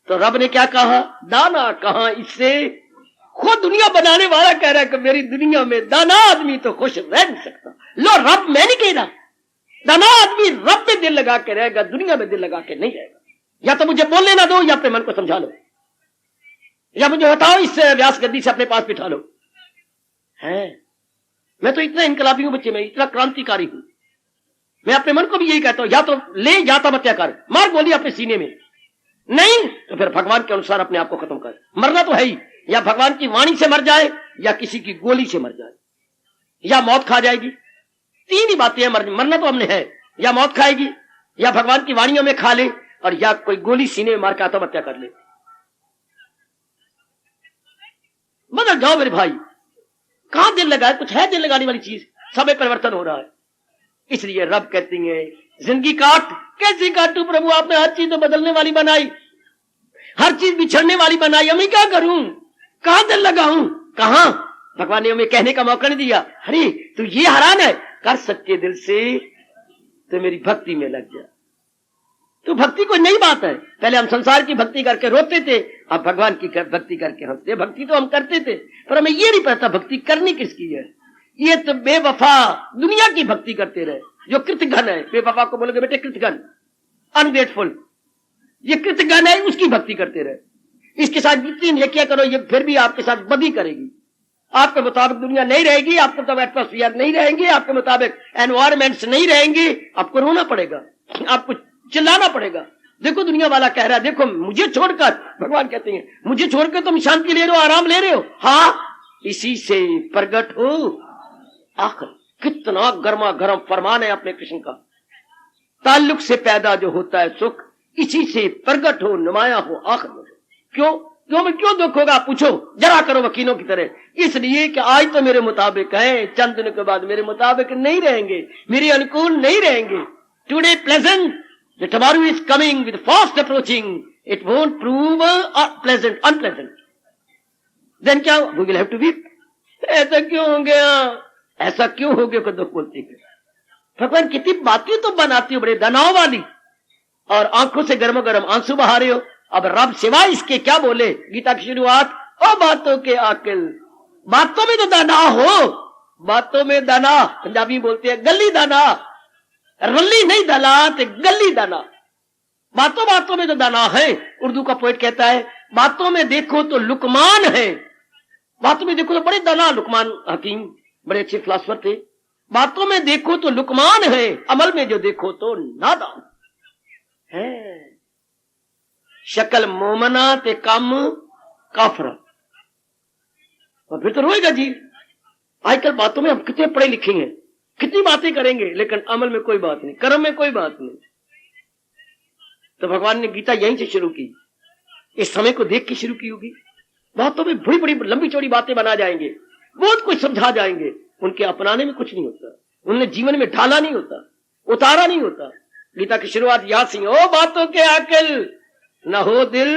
तो रब ने क्या कहा? दाना कहां इससे, खुद दुनिया बनाने वाला कह रहा है कि मेरी दुनिया में दाना आदमी तो खुश रह नहीं सकता। लो रब मैं नहीं कह रहा, दाना आदमी रब में दिल लगा के रहेगा, दुनिया में दिल लगा के नहीं रहेगा। या तो मुझे बोलने ना दो, या अपने मन को समझा लो, या मुझे बताओ इस व्यास गद्दी से अपने पास बिठा लो। है मैं तो इतना इनकलाबी हूं बच्चे, मैं इतना क्रांतिकारी हूं। मैं अपने मन को भी यही कहता हूं, या तो ले या तो हत्या कर, मार गोली अपने सीने में, नहीं तो फिर भगवान के अनुसार अपने आप को खत्म कर। मरना तो है ही, या भगवान की वाणी से मर जाए, या किसी की गोली से मर जाए, या मौत खा जाएगी। तीन ही बातें हैं, मरना तो हमने है, या मौत खाएगी, या भगवान की वाणियों में खा ले, और या कोई गोली सीने में मार के आत्महत्या कर ले। बदल जाओ मेरे भाई, कहां दिल लगा है? कुछ है दिल लगाने वाली चीज? समय परिवर्तन हो रहा है, इसलिए रब कहती है जिंदगी काट। कैसे काटू प्रभु, आपने हर चीज तो बदलने वाली बनाई, हर चीज बिछड़ने वाली बनाई, मैं क्या करूं? कहां दिल लगाऊं? कहां? भगवान ने हमें कहने का मौका नहीं दिया, अरे तू ये हैरान है, कर सच्चे दिल से तो मेरी भक्ति में लग जा। तो भक्ति कोई नई बात है, पहले हम संसार की भक्ति करके रोते थे, अब भगवान की भक्ति करके हंसते। भक्ति तो हम करते थे, पर हमें ये नहीं पता भक्ति करनी किसकी है। ये तो बेवफा दुनिया की भक्ति करते रहे, जो कृतघ्न है। बेवफा को बोलोगे बेटे कृतघ्न, अनग्रेटफुल, ये कृतघ्न है, उसकी भक्ति करते रहे। इसके साथ जितनी नेकियां करो, ये फिर भी आपके साथ बदी करेगी। आपके मुताबिक दुनिया नहीं रहेगी, आपके मुताबिक एटमॉस्फेयर नहीं रहेंगे, आपके मुताबिक एनवायरमेंट्स नहीं रहेंगे, आपको रोना पड़ेगा, आपको चिल्लाना पड़ेगा। देखो दुनिया वाला कह रहा है, देखो मुझे छोड़कर, भगवान कहते हैं मुझे छोड़कर तुम शांति ले रहे हो, आराम ले रहे हो। हाँ, इसी से प्रगट हो आखिर। कितना गर्मा गर्म फरमान है अपने कृष्ण का। ताल्लुक से पैदा जो होता है सुख, इसी से प्रगट हो, नुमाया हो आखिर। क्यों दुख होगा पूछो, जरा करो वकीलों की तरह। इसलिए कि आज तो मेरे मुताबिक है, चंद दिनों के बाद मेरे मुताबिक नहीं रहेंगे, मेरे अनुकूल नहीं रहेंगे। Today pleasant, The tomorrow is coming with fast approaching. It won't prove unpleasant. Then क्या? We will have to weep. ऐसा क्यों हो गया? ऐसा क्यों हो गया? दुख बोलते हैं। भगवान कितनी बातें तो बनाती हो बड़े दनाव वाली, और आंखों से गर्म गर्म आंसू बहा रहे हो। अब रब सिवाय इसके क्या बोले? गीता की शुरुआत, ओ बातों के आकिल, बातों में तो दाना हो, बातों में दाना, पंजाबी बोलते हैं गली दाना, रली नहीं दाना तो गली दाना। बातों बातों में तो दाना है। उर्दू का पोएट कहता है, बातों में देखो तो लुकमान है, बातों में देखो तो बड़े दाना। लुकमान हकीम बड़े अच्छे फिलासफर थे। बातों में देखो तो लुकमान है, अमल में जो देखो तो नादान है। शक्ल मोमना ते कम काफरा, और फिर तो रोएगा जी। आजकल बातों में हम कितने पढ़े लिखे हैं, कितनी बातें करेंगे, लेकिन अमल में कोई बात नहीं, कर्म में कोई बात नहीं। तो भगवान ने गीता यहीं से शुरू की, इस समय को देख के शुरू की होगी। बातों में बड़ी बड़ी लंबी चौड़ी बातें बना जाएंगे, बहुत कुछ समझा जाएंगे, उनके अपनाने में कुछ नहीं होता, उन्हें जीवन में ढाला नहीं होता, उतारा नहीं होता। गीता की शुरुआत याद सिंह, ओ बातों के आकिल, न हो दिल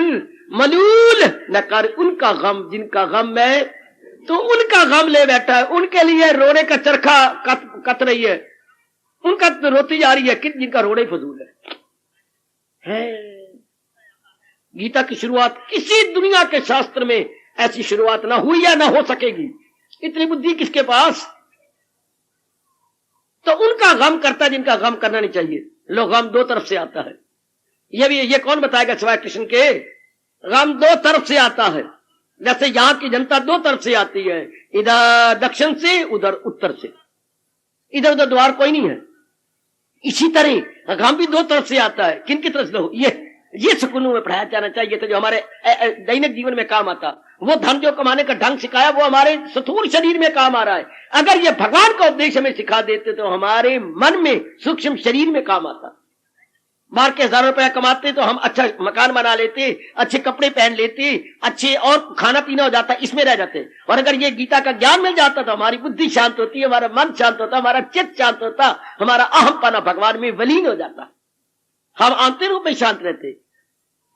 मलूल, न कर उनका गम जिनका गम मैं, तो उनका गम ले बैठा है, उनके लिए रोने का चरखा कत रही है, उनका तो रोती जा रही है, कि जिनका रोने फजूल है। गीता की शुरुआत किसी दुनिया के शास्त्र में ऐसी शुरुआत ना हुई या ना हो सकेगी। इतनी बुद्धि किसके पास? तो उनका गम करता है जिनका गम करना नहीं चाहिए। लो, गम दो तरफ से आता है, ये कौन बताएगा सिवाय कृष्ण के? गम दो तरफ से आता है। जैसे यहां की जनता दो तरफ से आती है, इधर दक्षिण से, उधर उत्तर से, इधर उधर द्वार कोई नहीं है। इसी तरह गम भी दो तरफ से आता है। किन की तरफ से? ये स्कूलों में पढ़ाया जाना चाहिए था, जो हमारे दैनिक जीवन में काम आता। वो धन जो कमाने का ढंग सिखाया, वो हमारे स्थूल शरीर में काम आ रहा है। अगर ये भगवान का उपदेश हमें सिखा देते तो हमारे मन में, सूक्ष्म शरीर में काम आता। मार के 1000 रुपया कमाते तो हम अच्छा मकान बना लेते, अच्छे कपड़े पहन लेते, अच्छे और खाना पीना हो जाता, इसमें रह जाते। और अगर ये गीता का ज्ञान मिल जाता तो हमारी बुद्धि शांत होती, हमारा मन शांत होता, हमारा चित्त शांत होता, हमारा अहम पाना भगवान में विलीन हो जाता, हम आंतरिक रूप में शांत रहते।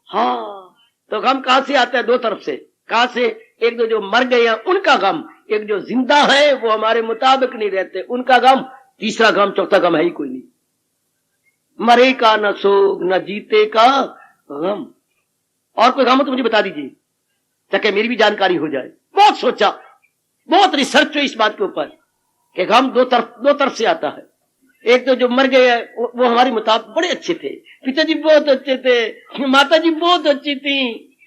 हाँ, तो गम कहां से आता है? दो तरफ से। कहां से? एक दो जो मर गए हैं उनका गम, एक जो जिंदा है वो हमारे मुताबिक नहीं रहते उनका गम, तीसरा गम, चौथा गम है ही कोई नहीं। मरे का न सोग, न जीते का गम। और कोई गम हो तो मुझे बता दीजिए, ताकि मेरी भी जानकारी हो जाए। बहुत सोचा, बहुत रिसर्च हुई इस बात के ऊपर कि गम दो तरफ से आता है। एक तो जो मर गए हैं वो हमारी मुताबिक बड़े अच्छे थे, पिताजी बहुत अच्छे थे, माताजी बहुत अच्छी थी,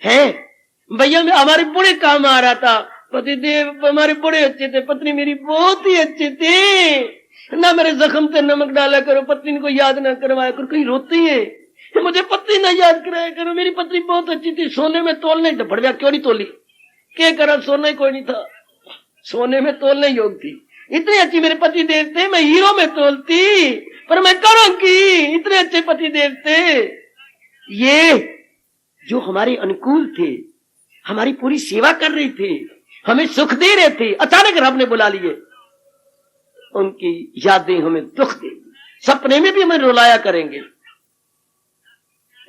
है भैया में हमारे बड़े काम आ रहा था, पतिदेव हमारे बड़े अच्छे थे, पत्नी मेरी बहुत ही अच्छी थी, ना मेरे जख्म पे नमक डाला करो, पत्नी को याद ना करवाया करो, कहीं रोती है, मुझे पत्नी ना याद कराया करो, मेरी पत्नी बहुत अच्छी थी, सोने में तोलने बढ़िया क्यों नहीं तोली, क्या करा, सोना ही कोई नहीं था, सोने में तोलने योग थी, इतने अच्छे मेरे पति देव थे, मैं हीरो में तोलती, पर मैं करूंगी, इतने अच्छे पति देव थे। ये जो हमारे अनुकूल थे, हमारी पूरी सेवा कर रही थी, हमें सुख दे रहे थे, अचानक रब ने बुला लिए, उनकी यादें हमें दुख देंगी, सपने में भी हमें रुलाया करेंगे।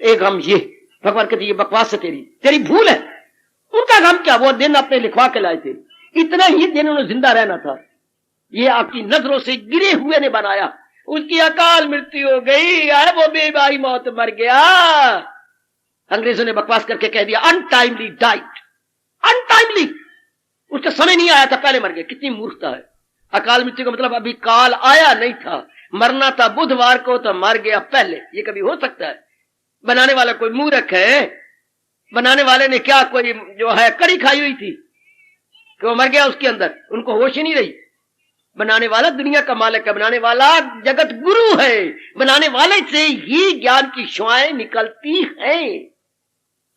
एक हम ये भगवान कहते ये बकवास है, तेरी भूल है। उनका गम क्या? वो दिन अपने लिखवा के लाए थे, इतना ही दिन उन्हें जिंदा रहना था, ये आपकी नजरों से गिरे हुए ने बनाया, उसकी अकाल मृत्यु हो गई, अरे वो बेबारी मौत मर गया। अंग्रेजों ने बकवास करके कह दिया अनटाइमली डाइट, अनटाइमली, उसका समय नहीं आया था, पहले मर गया। कितनी मूर्खता है। अकाल मृत्यु का मतलब अभी काल आया नहीं था, मरना था बुधवार को तो मर गया पहले, ये कभी हो सकता है? बनाने वाला कोई मूर्ख है? बनाने वाले ने क्या कोई जो है कड़ी खाई हुई थी कि वो मर गया उसके अंदर, उनको होश ही नहीं रही। बनाने वाला दुनिया का मालिक है, बनाने वाला जगत गुरु है, बनाने वाले से ही ज्ञान की शुआएं निकलती हैं।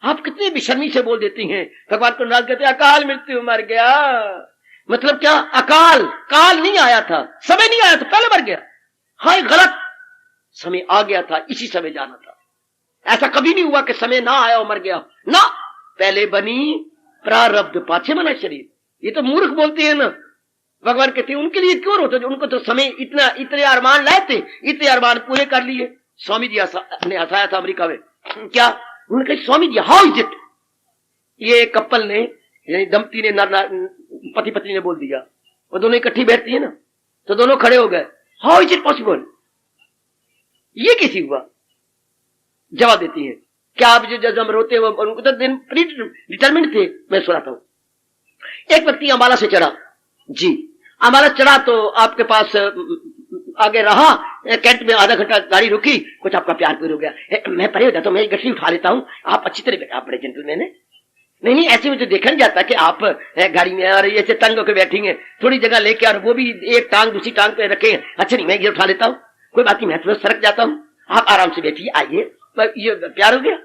आप कितनी बेशर्मी से बोल देती हैं, भगवान को नाराज कहते हैं अकाल मृत्यु मर गया, मतलब क्या? अकाल, काल नहीं आया था, समय नहीं आया था, पहले मर गया। हाय गलत, समय आ गया था, इसी समय जाना था। ऐसा कभी नहीं हुआ कि समय ना आया और मर गया ना, पहले बनी प्रारब्ध पाछे बना शरीर। ये तो मूर्ख बोलते हैं ना। भगवान कहते हैं उनके लिए क्यों रोते, उनको तो समय इतने अरमान लाए थे, इतने अरमान पूरे कर लिए, स्वामी जी ने हंसाया था अमेरिका में। क्या? उन्होंने कहा Swami ji how is it, ये कपल ने यानी दंपति ने पति पत्नी ने बोल दिया, वो दोनों इकट्ठी बैठती है ना, तो दोनों खड़े हो गए, हाउ इज इट पॉसिबल, ये कैसे हुआ? जवाब देती है, क्या आप जो हम रोते वो उनको तो दिन प्री डिटरमिनेड थे। मैं सुनाता हूं। एक व्यक्ति अंबाला से चढ़ा जी, अंबाला चढ़ा तो आपके पास आगे रहा, कैंट में आधा घंटा गाड़ी रुकी, कुछ आपका प्यार पूर हो गया, मैं परे हो जाता हूं, मैं गठरी उठा लेता हूं, आप अच्छी तरह बैठा, आप बड़े जेंटलमैन है। नहीं ऐसे मुझे देखा नहीं जाता कि आप गाड़ी में और ऐसे तंग होकर बैठेंगे, थोड़ी जगह लेके और वो भी एक टांग दूसरी टांग पे रखे, अच्छा नहीं मैं ये उठा लेता हूँ, कोई बात नहीं मैं थोड़ा सरक जाता हूँ, आप आराम से बैठिए, आइए, ये प्यार हो गया।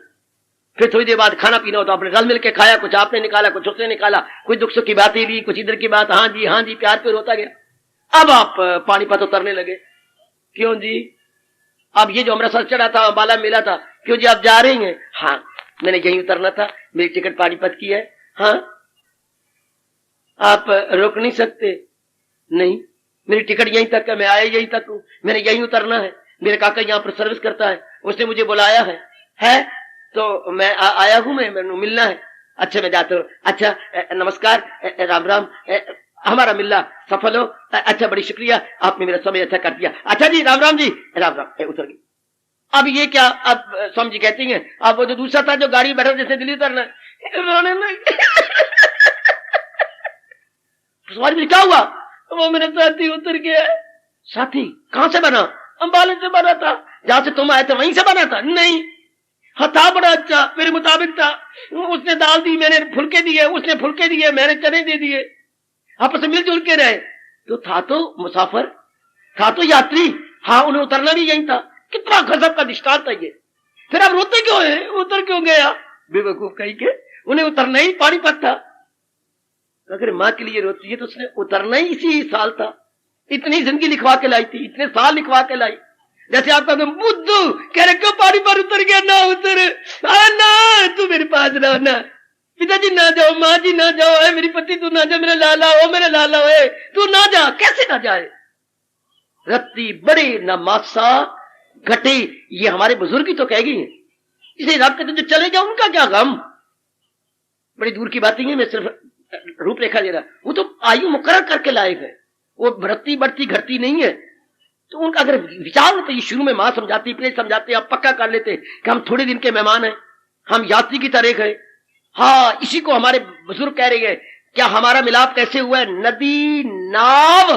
फिर थोड़ी देर बाद खाना पीना हो तो आपने रल मिल के खाया, कुछ आपने निकाला कुछ उसने निकाला, कुछ दुख सुख की बातें भी, कुछ इधर की बात, हाँ जी प्यार पे होता गया। अब आप पानीपत उतरने लगे, क्यों जी? अब ये जो अमृतसर चढ़ा था, अंबाला मिला था, क्यों जी आप जा रहे हैं? हाँ मैंने यहीं उतरना था, मेरी टिकट पानीपत की है। हाँ आप रोक नहीं सकते? नहीं मेरी टिकट यहीं तक है, मैं आया यहीं तक हूं, मैंने यहीं उतरना है, मेरे काका यहाँ पर सर्विस करता है, उसने मुझे बुलाया है तो मैं आया हूं, मैं मिलना है। अच्छा मैं जाता हूँ, अच्छा नमस्कार, राम राम, हमारा मिलना सफल हो, अच्छा बड़ी शुक्रिया, आपने मेरा समय अच्छा कर दिया, अच्छा जी राम राम जी, राम राम, उतर गई। अब ये क्या? अब स्वामी जी कहती हैं, अब वो जो दूसरा था जो गाड़ी बैठा जैसे दिल्ली उतरना, रोने लगे। स्वामी जी क्या हुआ? वो मेरा साथी उतर गया। साथी कहां से बना? अंबाला से बना था, जहां से तुम आए थे वहीं से बना था? नहीं, हाँ था बड़ा अच्छा, मेरे मुताबिक था, उसने दाल दी, मैंने फुलके दिए, उसने फुलके दिए, मैंने चने दे दिए, आपस में मिलजुल के रहे। तो था तो मुसाफिर, था तो यात्री, हाँ उन्हें उतरना भी यही था। कितना गजब का दृष्टांत है ये। फिर आप रोते क्यों है? उतर क्यों गया? बेवकूफ कहीं के, उन्हें उतरना ही पानीपत था। अगर माँ के लिए रोती है तो उसने उतरना ही इसी साल था, इतनी जिंदगी लिखवा के लाई थी, इतने साल लिखवा के लाई। जैसे आपका बुद्धू कह रहे क्यों पानीपत उतर गया? ना उतर, ना तू मेरे पास रहो ना, पिताजी ना जाओ, माँ जी ना जाओ, है मेरी पति तू ना जा, मेरा लाला हो, मेरा लाला हो, तू ना जा। कैसे ना जाए? रत्ती बड़े न मासा घटे, ये हमारे बुजुर्ग ही तो कह गई है। इसे रब कहते जो चले जाओ उनका क्या गम। बड़ी दूर की बात नहीं है, मैं सिर्फ रूपरेखा दे रहा। वो तो आयु मुकर्रर करके लाए गए, वो बढ़ती बढ़ती घटती नहीं है। तो उनका अगर विचार होता, ये शुरू में मां समझाती, प्रेत समझाते, आप पक्का कर लेते कि हम थोड़े दिन के मेहमान हैं, हम यात्री की तरह गए। हाँ इसी को हमारे बुजुर्ग कह रहे हैं। क्या हमारा मिलाप कैसे हुआ है? नदी नाव,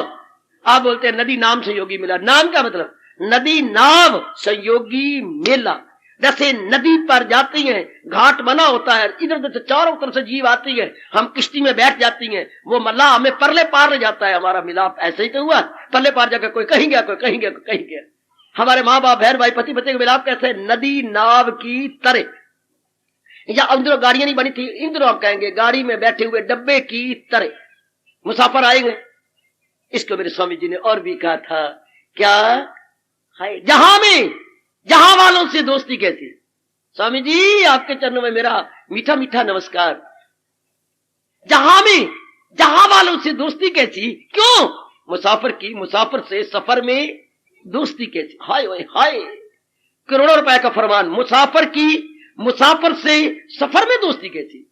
आप बोलते हैं नदी नाम संयोगी मिला, नाम का मतलब नदी नाव संयोगी मेला। जैसे नदी पर जाती हैं, घाट बना होता है, इधर उधर से चारों तरफ से जीव आती है, हम किश्ती में बैठ जाती हैं, वो मल्लाह हमें परले पार ले जाता है। हमारा मिलाप ऐसे ही तो हुआ, परले पार जाकर कोई कहीं गया, कोई कहीं गया, कोई कहीं गया। हमारे माँ बाप बहन भाई पति पति का मिलाप कैसे? नदी नाव की तरह। या अंदरों गाड़ियां नहीं बनी थी, इंद्रों आप कहेंगे गाड़ी में बैठे हुए डब्बे की तरह मुसाफिर आएंगे। इसको मेरे स्वामी जी ने और भी कहा था, क्या है जहां में जहां वालों से दोस्ती कैसी। स्वामी जी आपके चरणों में मेरा मीठा मीठा नमस्कार। जहां में जहां वालों से दोस्ती कैसी, क्यों? मुसाफिर की मुसाफिर से सफर में दोस्ती कैसी। हाय ओए हाय, करोड़ों रुपए का फरमान, मुसाफिर की मुसाफिर से सफर में दोस्ती कैसी।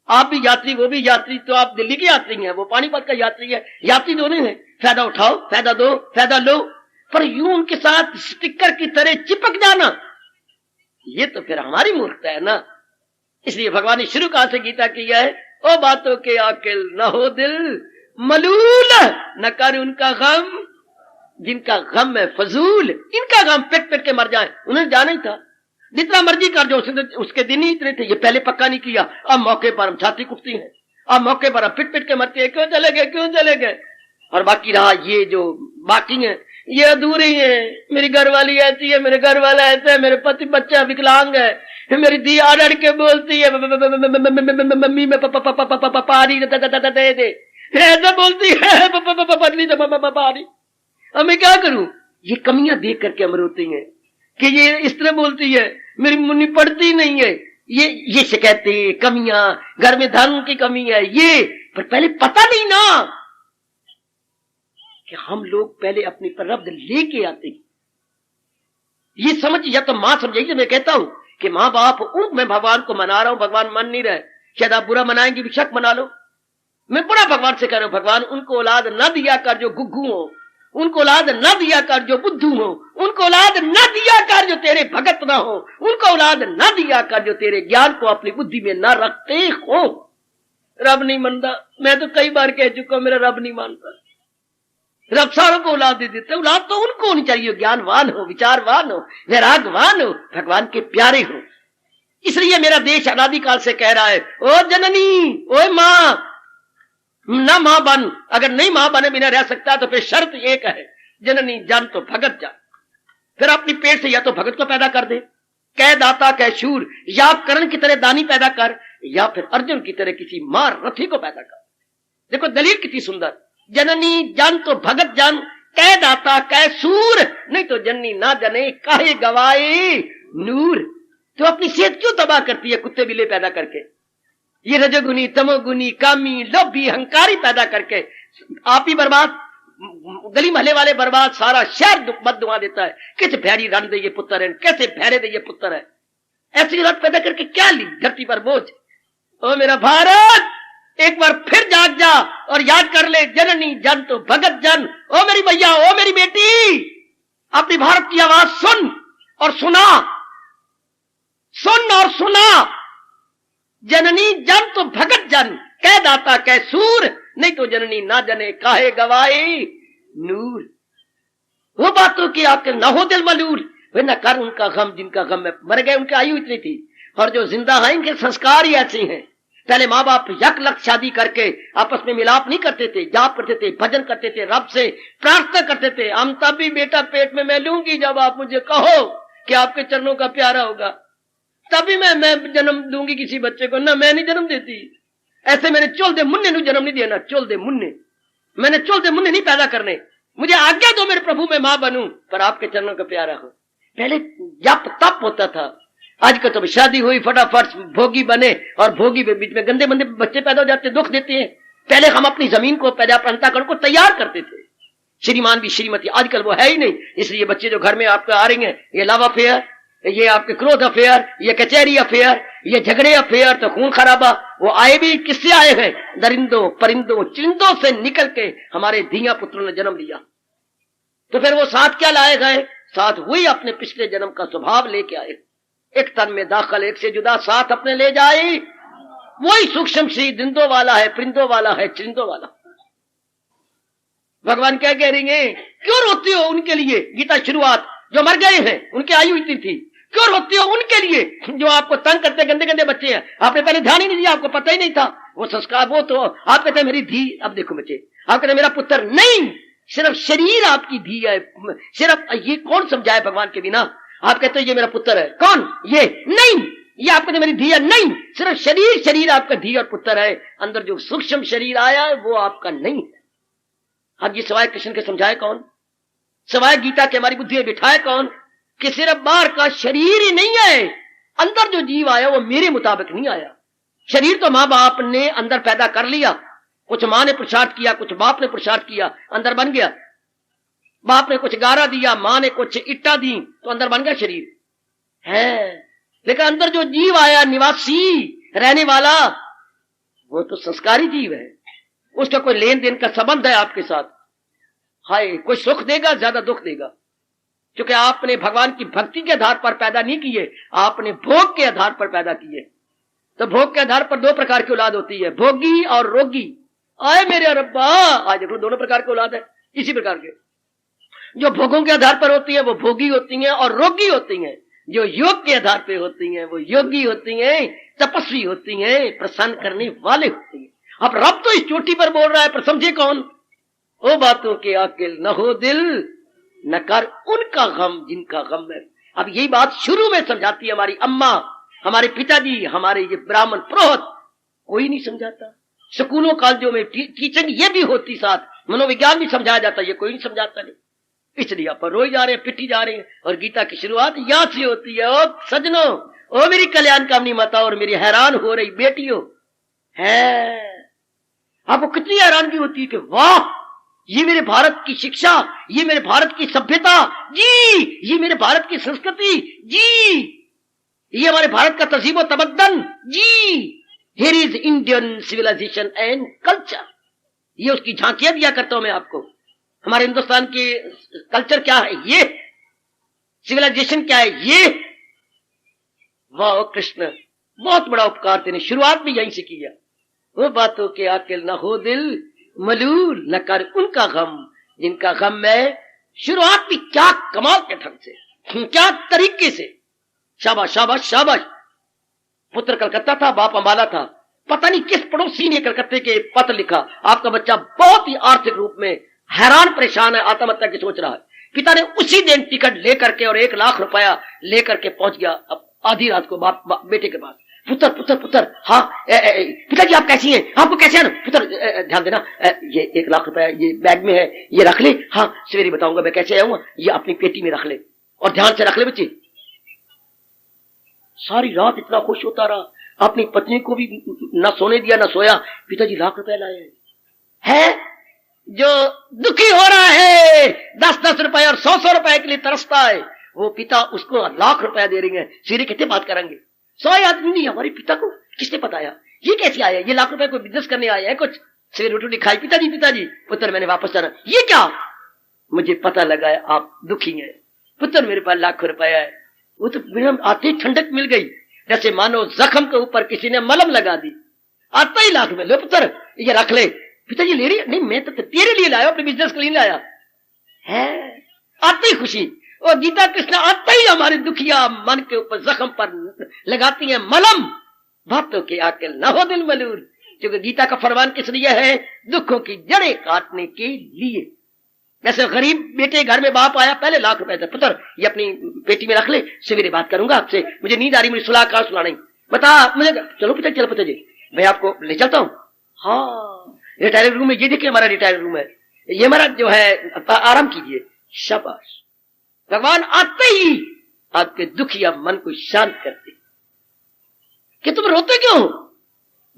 आप भी यात्री, वो भी यात्री, तो आप दिल्ली के यात्री हैं, वो पानीपत का यात्री है, यात्री दोनों हैं। फायदा उठाओ, फायदा दो, फायदा लो, पर यूं उनके साथ स्टिकर की तरह चिपक जाना, ये तो फिर हमारी मूर्खता है ना। इसलिए भगवान ने शुरू कहां से गीता किया है, ओ बातों के आकिल न हो दिल मलूल, न कर उनका गम जिनका गम है फजूल। इनका गम पिट पिट के मर जाए, उन्हें जाना ही था। जितना मर्जी कर जो, उसके दिन ही इतने थे, ये पहले पक्का नहीं किया, अब मौके पर हम छाती कुटती हैं, अब मौके पर हम पिट पिट के मरते हैं, क्यों चले गए, क्यों चले गए। और बाकी रहा ये जो बाकी है, ये अधूरी है। मेरी घरवाली ऐसी है, मेरे घर वाला ऐसा है, मेरे पति बच्चा विकलांग है, मेरी दी आड़ के बोलती है मम्मी में पानी दे दे, ऐसा बोलती है पानी। अब मैं क्या करूं? ये कमियां देख करके हम रोते हैं कि ये इस तरह बोलती है, मेरी मुन्नी पढ़ती नहीं है, ये शिकायतें, कमियां, घर में धन की कमी है, ये। पर पहले पता नहीं ना कि हम लोग पहले अपनी पर रब्द लेके आते हैं। ये समझ या तो मां समझेगी। मैं कहता हूं कि मां बाप मैं भगवान को मना रहा हूं, भगवान मान नहीं रहे, शायद आप बुरा मनाएंगे, बेशक मना लो। मैं बड़ा भगवान से कह रहा हूं, भगवान उनको औलाद न दिया कर जो गुग्गू हो, उनको औलाद न दिया कर जो बुद्धू हो, उनको औलाद न दिया कर जो तेरे भगत ना हो, उनको औलाद न दिया कर जो तेरे ज्ञान को अपनी बुद्धि में न रखते हो। रब नहीं मानता, मैं तो कई बार कह चुका हूं, मेरा रब नहीं मानता। रब सारों को औलाद दे देते, औलाद तो उनको होनी चाहिए ज्ञानवान हो, विचारवान हो, वैरागवान हो, भगवान के प्यारे हो। इसलिए मेरा देश अनादिकाल से कह रहा है, ओ जननी, ओ मां, ना मां बन। अगर नहीं मां बने बिना रह सकता तो फिर शर्त एक है, जननी जान तो भगत जान। फिर अपनी पेट से या तो भगत को पैदा कर दे, कह दाता कह शूर, या कर्ण की तरह दानी पैदा कर, या फिर अर्जुन की तरह किसी मां रथी को पैदा कर। देखो दलील कितनी सुंदर, जननी जान तो भगत जान, कह दाता कह सूर, नहीं तो जननी ना जने काहे गवाए नूर। तो अपनी सेहत क्यों तबाह करती है कुत्ते बिल्ले पैदा करके, ये रजोगुनी तमोगुनी कामी लोभी अहंकारी पैदा करके आप ही बर्बाद, गली महले वाले बर्बाद, सारा शहर बददुआ देता है। किस भैरी रन दे ये पुत्र है, कैसे भैरे दे ये पुत्र है। ऐसी रत पैदा करके क्या ली धरती पर बोझ। ओ मेरा भारत, एक बार फिर जाग जा और याद कर ले, जननी जन तो भगत जन। ओ मेरी भैया, ओ मेरी बेटी, अपनी भारत की आवाज सुन और सुना, सुन और सुना। जननी जन तो भगत जन, कह दाता कह सूर, नहीं तो जननी ना जने काहे गवाए नूर। वो बातों की आपके न हो दिल मलूर, वे न कर उनका गम जिनका गम में मर गए, उनकी आयु इतनी थी। और जो जिंदा है इनके संस्कार ही ऐसे हैं। पहले माँ बाप यक लक शादी करके आपस में मिलाप नहीं करते थे, जाप करते थे, भजन करते थे, रब से प्रार्थना करते थे, हम तभी बेटा पेट में मैं लूंगी जब आप मुझे कहो कि आपके चरणों का प्यारा होगा, तभी मैं जन्म दूंगी किसी बच्चे को। ना मैं नहीं जन्म देती, ऐसे मैंने चोल दे मुन्ने नु जन्म नहीं देना, चोल दे मुन्ने, मैंने चोल दे मुन्ने नहीं पैदा करने। मुझे आज्ञा दो मेरे प्रभु, मैं मां बनूं पर आपके चरणों का प्यारा हो। पहले जप तप होता था, आजकल तो शादी हुई फटाफट भोगी बने, और भोगी के बीच में गंदे मंदे बच्चे पैदा हो जाते, दुख देते हैं। पहले हम अपनी जमीन को पैदा अंतःकरण को तैयार करते थे, श्रीमान भी श्रीमती, आजकल वो है ही नहीं। इसलिए बच्चे जो घर में आपके आ रही हैं, ये लव अफेयर, ये आपके क्रोध अफेयर, ये कचहरी अफेयर, ये झगड़े अफेयर, तो खून खराबा, वो आए भी किससे आए हैं? दरिंदों परिंदों चिंदों से निकल के हमारे धिया पुत्रों ने जन्म लिया। तो फिर वो साथ क्या लाए गए? साथ वही अपने पिछले जन्म का स्वभाव लेके आए। एक तन में दाखिल एक से जुदा साथ अपने ले जाए, वही सूक्ष्म सी दिंदों वाला है, परिंदों वाला है, चिंदों वाला। भगवान क्या कह रही है? क्यों रोती हो उनके लिए? गीता शुरुआत, जो मर गए हैं उनकी आयु इतनी थी, क्यों रोती हो उनके लिए जो आपको तंग करते गंदे गंदे बच्चे हैं? आपने पहले ध्यान ही नहीं दिया, आपको पता ही नहीं था वो संस्कार। वो तो आप कहते हैं मेरी धी, अब देखो बच्चे, आप कहते मेरा पुत्र, नहीं, सिर्फ शरीर आपकी धी है। सिर्फ ये कौन समझाए भगवान के बिना? आप कहते हो ये मेरा पुत्र है, कौन? ये नहीं, ये आप कहते मेरी धी है, नहीं, सिर्फ शरीर, शरीर आपका धी और पुत्र है। अंदर जो सूक्ष्म शरीर आया है वो आपका नहीं है। अब ये सवाए कृष्ण के समझाए कौन? सवाए गीता के हमारी बुद्धि में बिठाए कौन? कि सिर्फ बाहर का शरीर ही नहीं है, अंदर जो जीव आया वो मेरे मुताबिक नहीं आया। शरीर तो माँ बाप ने अंदर पैदा कर लिया, कुछ माँ ने पुरुषार्थ किया, कुछ बाप ने पुरुषार्थ किया, अंदर बन गया। बाप ने कुछ गारा दिया, माँ ने कुछ इट्टा दी, तो अंदर बन गया शरीर है। लेकिन अंदर जो जीव आया, निवासी रहने वाला, वो तो संस्कारी जीव है। उसका कोई लेन देन का संबंध है आपके साथ। हाय, कोई सुख देगा, ज्यादा दुख देगा, क्योंकि आपने भगवान की भक्ति के आधार पर पैदा नहीं किए, आपने भोग के आधार पर पैदा किए। तो भोग के आधार पर दो प्रकार की औलाद होती है, भोगी और रोगी। आए मेरे रब्बा, आज देखो दोनों प्रकार की औलाद है। इसी प्रकार के जो भोगों के आधार पर होती है वो भोगी होती हैं, और रोगी होती हैं जो योग के आधार पर होती हैं, वो योगी होती हैं, तपस्वी होती हैं, प्रसन्न करने वाले होती हैं। अब रब तो इस चोटी पर बोल रहा है, पर समझे कौन? ओ बातों के अकिल न हो दिल, न कर उनका गम जिनका गम है। अब यही बात शुरू में समझाती है हमारी अम्मा, हमारे पिताजी, हमारे ये ब्राह्मण पुरोहित, कोई नहीं समझाता। स्कूलों कॉलेजों में टीचिंग ये भी होती, साथ मनोविज्ञान भी समझाया जाता, ये कोई नहीं समझाता। नहीं, इसलिए आप रोई जा रहे हैं, पिटी जा रहे हैं। और गीता की शुरुआत यहां से होती है। ओ सजनों, ओ मेरी कल्याण कामनी माता और मेरी हैरान हो रही बेटियों, है आपको कितनी हैरानगी होती है कि वाह, ये मेरे भारत की शिक्षा, ये मेरे भारत की सभ्यता जी, ये मेरे भारत की संस्कृति जी, ये हमारे भारत का तहजीब व तमद्दन जी। Here is Indian civilization and culture. ये उसकी झांकियां दिया करता हूं मैं आपको। हमारे हिंदुस्तान के कल्चर क्या है, ये सिविलाइजेशन क्या है, ये। वाह कृष्ण, बहुत बड़ा उपकार तेने शुरुआत भी यहीं से किया। वो बातों के आकिल न हो दिल मलूल, न कर उनका गम जिनका गम मैं। शुरुआत भी क्या कमाल के ढंग से, क्या तरीके से। शाबाश शाबाश शाबाश। पुत्र कलकत्ता था, बाप अंबाला था। पता नहीं किस पड़ोसी ने कलकत्ते के पत्र लिखा, आपका बच्चा बहुत ही आर्थिक रूप में हैरान परेशान है, आत्महत्या की सोच रहा है। पिता ने उसी दिन टिकट लेकर के और 1 लाख रुपया लेकर के पहुंच गया आधी रात को बेटे के पास। पुत्र पुत्र पुत्र, हाँ पिताजी आप कैसी हैं, आपको कैसे है ना पुत्र, ध्यान देना, ये 1 लाख रुपया ये बैग में है, ये रख ले, हाँ सवेरे बताऊंगा मैं कैसे आऊंगा, ये अपनी पेटी में रख ले और ध्यान से रख ले बच्चे। सारी रात इतना खुश होता रहा, अपनी पत्नी को भी ना सोने दिया ना सोया। पिताजी लाख रुपया लाए है। जो दुखी हो रहा है 10-10 रुपए और 100-100 रुपए के लिए तरसता है, वो पिता उसको लाख रुपया दे रही है। सीधे कितने बात करेंगे, 100 आदमी नहीं, हमारे पिता को किसने बताया, ये कैसे आया, ये लाख रुपए को बिजनेस करने आया है कुछ। सवेरे रोटी खाई, पिताजी पिताजी, पुत्र मैंने वापस जाना, ये क्या, मुझे पता लगा है आप दुखी हैं पुत्र, मेरे पास लाख रुपया है। वो तो बिना आते ही ठंडक मिल गई, जैसे मानो जख्म के ऊपर किसी ने मलम लगा दी। आता ही लाख में, लो पुत्र ये रख ले। पिताजी ले रही, नहीं मैं तो तेरे लिए लाया, अपने बिजनेस के लिए लाया है। आते ही खुशी। और गीता कृष्ण आते ही हमारे दुखिया मन के ऊपर जख्म पर लगाती है मलम। बातों के आकिल न हो दिल मलूल, क्योंकि गीता का फरमान किस लिए है, दुखों की जड़ें काटने के लिए। वैसे गरीब बेटे घर में बाप आया, पहले लाख रुपए थे, पुत्र ये अपनी पेटी में रख ले, सवेरे बात करूंगा आपसे, मुझे नींद आ रही, मुझे सुला कहा सुला नहीं, बता मुझे। चलो पिता, चलो पिता जी मैं आपको ले चलता हूँ। हाँ रिटायरिंग रूम में, ये देखिए हमारा रिटायरिंग रूम है, ये हमारा जो है आराम कीजिए। शाबाश। भगवान आते ही आपके दुखिया मन को शांत करते। कि तुम रोते क्यों,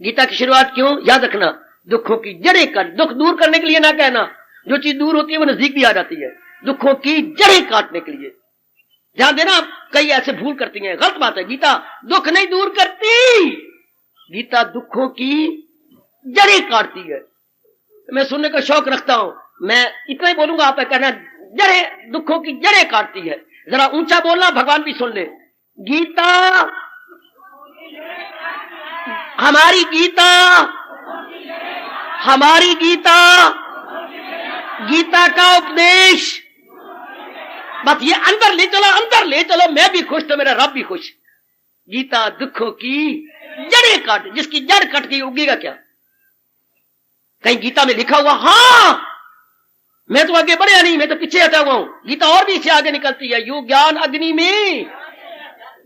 गीता की शुरुआत क्यों, याद रखना, दुखों की जड़ें काट, दुख दूर करने के लिए ना कहना, जो चीज दूर होती है वो नजदीक भी आ जाती है, दुखों की जड़ें काटने के लिए। ध्यान देना, आप कई ऐसे भूल करती हैं, गलत बात है। गीता दुख नहीं दूर करती, गीता दुखों की जड़ें काटती है। मैं सुनने का शौक रखता हूं, मैं इतना ही बोलूंगा, आप कहना जड़ें, दुखों की जड़ें काटती है। जरा ऊंचा बोलना, भगवान भी सुन ले। गीता हमारी गीता, हमारी गीता, गीता का उपदेश, बस ये अंदर ले चलो, अंदर ले चलो, मैं भी खुश तो मेरा रब भी खुश। गीता दुखों की जड़ें काट, जिसकी जड़ कट गई उगेगा क्या। कहीं गीता में लिखा हुआ, हाँ मैं तो आगे बढ़िया नहीं, मैं तो पीछे हटा हुआ हूं। गीता और भी इससे आगे निकलती है, यू ज्ञान अग्नि में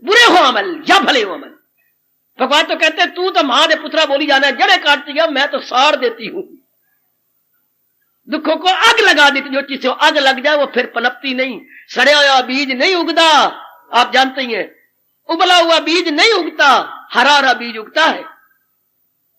बुरे हो अमल या भले हो अमल। भगवान तो कहते हैं तू तो महादेव पुत्रा बोली जाना, जड़ें काटती है, मैं तो सार देती हूं, दुखों को आग लगा देती। जो चीज से आग लग जाए वो फिर पनपती नहीं, सड़े हुआ बीज नहीं उगता, आप जानते ही हैं, उबला हुआ बीज नहीं उगता, हरा हरा बीज उगता है।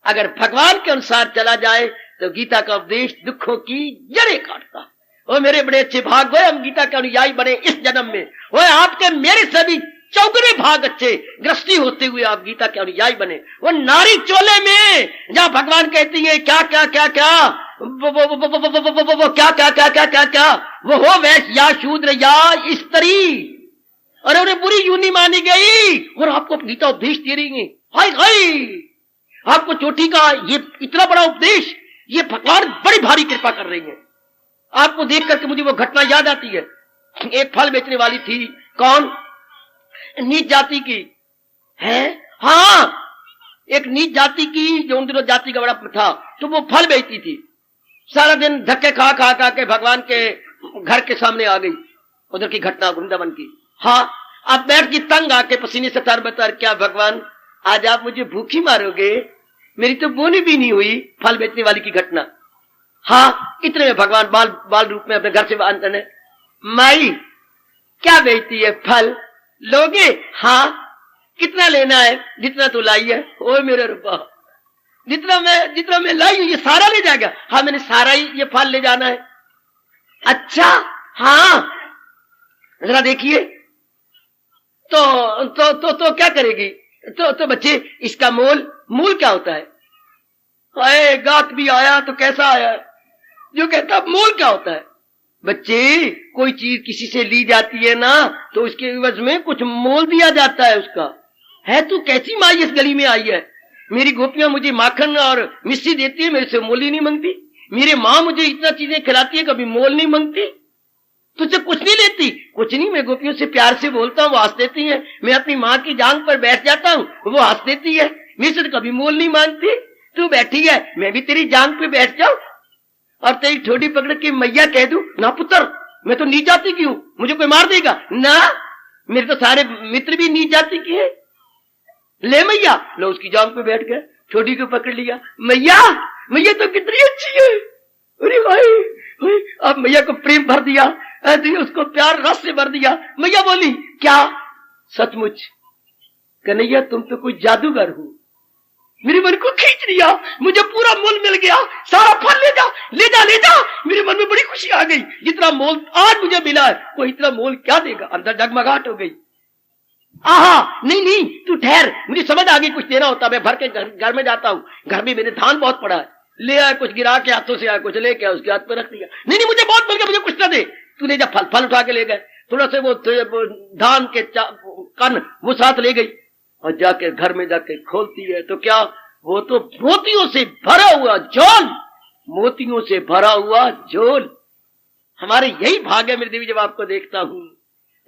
अगर भगवान के अनुसार चला जाए तो गीता का उपदेश दुखों की जड़ें काटता। वो मेरे बड़े अच्छे भाग हुए, हम गीता के अनुयायी बने इस जन्म में। वो आपके मेरे सभी चौगुने भाग अच्छे, गृहस्थी होते हुए आप गीता के अनुयायी बने। वो नारी चोले में जहां भगवान कहती है क्या क्या क्या क्या, वो क्या क्या क्या क्या क्या क्या, वो हो वैश्य या शूद्र या स्त्री, और उन्हें बुरी यूनी मानी गई, और आपको गीता उपदेश दे रही है। हाय हाय, आपको चोटी का ये इतना बड़ा उपदेश, ये भगवान बड़ी भारी कृपा कर रही है। आपको देख करके मुझे वो घटना याद आती है। एक फल बेचने वाली थी, कौन, नीच जाति की है, हाँ एक नीच जाति की, जो उन दिनों जाति का बड़ा था, तो वो फल बेचती थी। सारा दिन धक्के खा खा खा के भगवान के घर के सामने आ गई, उधर की घटना वृंदावन की। हाँ अब बैठ की तंग आके पसीने से तर बतर, क्या भगवान आज आप मुझे भूखी मारोगे, मेरी तो बोनी भी नहीं हुई, फल बेचने वाली की घटना। हाँ इतने में भगवान बाल रूप में अपने घर से अंदर ने, माई क्या बेचती है, फल लोगे, हाँ कितना लेना है, जितना तू लाई है। ओ मेरे रब्बा, जितना मैं लाई हूं ये सारा ले जाएगा, हाँ मैंने सारा ही ये फल ले जाना है। अच्छा हाँ, जरा देखिए। तो क्या करेगी? तो बच्चे इसका मूल क्या होता है? अरे गात भी आया तो कैसा आया, जो कहता मूल क्या होता है? बच्चे कोई चीज किसी से ली जाती है ना तो उसके एवज में कुछ मोल दिया जाता है उसका। है तू कैसी माँ इस गली में आई है? मेरी गोपियां मुझे माखन और मिश्री देती है, मेरे से मोल ही नहीं मांगती। मेरे माँ मुझे इतना चीजें खिलाती है, कभी मोल नहीं मांगती। तुझसे कुछ नहीं लेती? कुछ नहीं, मैं गोपियों से प्यार से बोलता हूँ, वो हंस देती है। मैं अपनी माँ की जांग पर बैठ जाता हूँ, वो हंस देती है। मेरे से कभी मोल नहीं मांगती। तू बैठी है, मैं भी तेरी जांग पे बैठ जाऊं और तेरी ठोड़ी पकड़ के मैया कह दूं, ना पुत्र मैं तो नीच जाति की हूं, मुझे कोई मार देगा ना, मेरे तो सारे मित्र भी नीच जाति के हैं। ले मैया, लो उसकी जांग पे बैठ गया, ठोड़ी को पकड़ लिया। मैया मैया तो कितनी अच्छी है। अरे भाई, अब मैया को प्रेम भर दिया, उसको प्यार रस से भर दिया। मैया बोली, क्या सचमुच कन्हैया तुम तो कोई जादूगर हो? मेरे मन को खींच लिया, मुझे पूरा मोल मिल गया, सारा फल ले जा ले जा ले जा। मेरे मन में बड़ी खुशी आ गई, जितना मोल आज मुझे मिला है वो इतना मोल क्या देगा। अंदर जगमगाहट हो गई। आहा, नहीं नहीं तू ठहर, मुझे समझ आ गई, कुछ देना होता मैं भर के घर में जाता हूँ। घर में मेरे धान बहुत पड़ा है, ले आया कुछ, गिरा के हाथों से आया कुछ, लेके आया उसके हाथ पे रख दिया। नहीं नहीं मुझे बहुत मिल गया, मुझे कुछ ना दे, तू ले जा। फल उठा के ले गए, थोड़ा से वो धान के कन वो साथ ले गई और जाके घर में जाके खोलती है तो क्या, वो तो मोतियों से भरा हुआ झोल, मोतियों से भरा हुआ झोल। हमारे यही भाग है मेरी देवी, जब आपको देखता हूं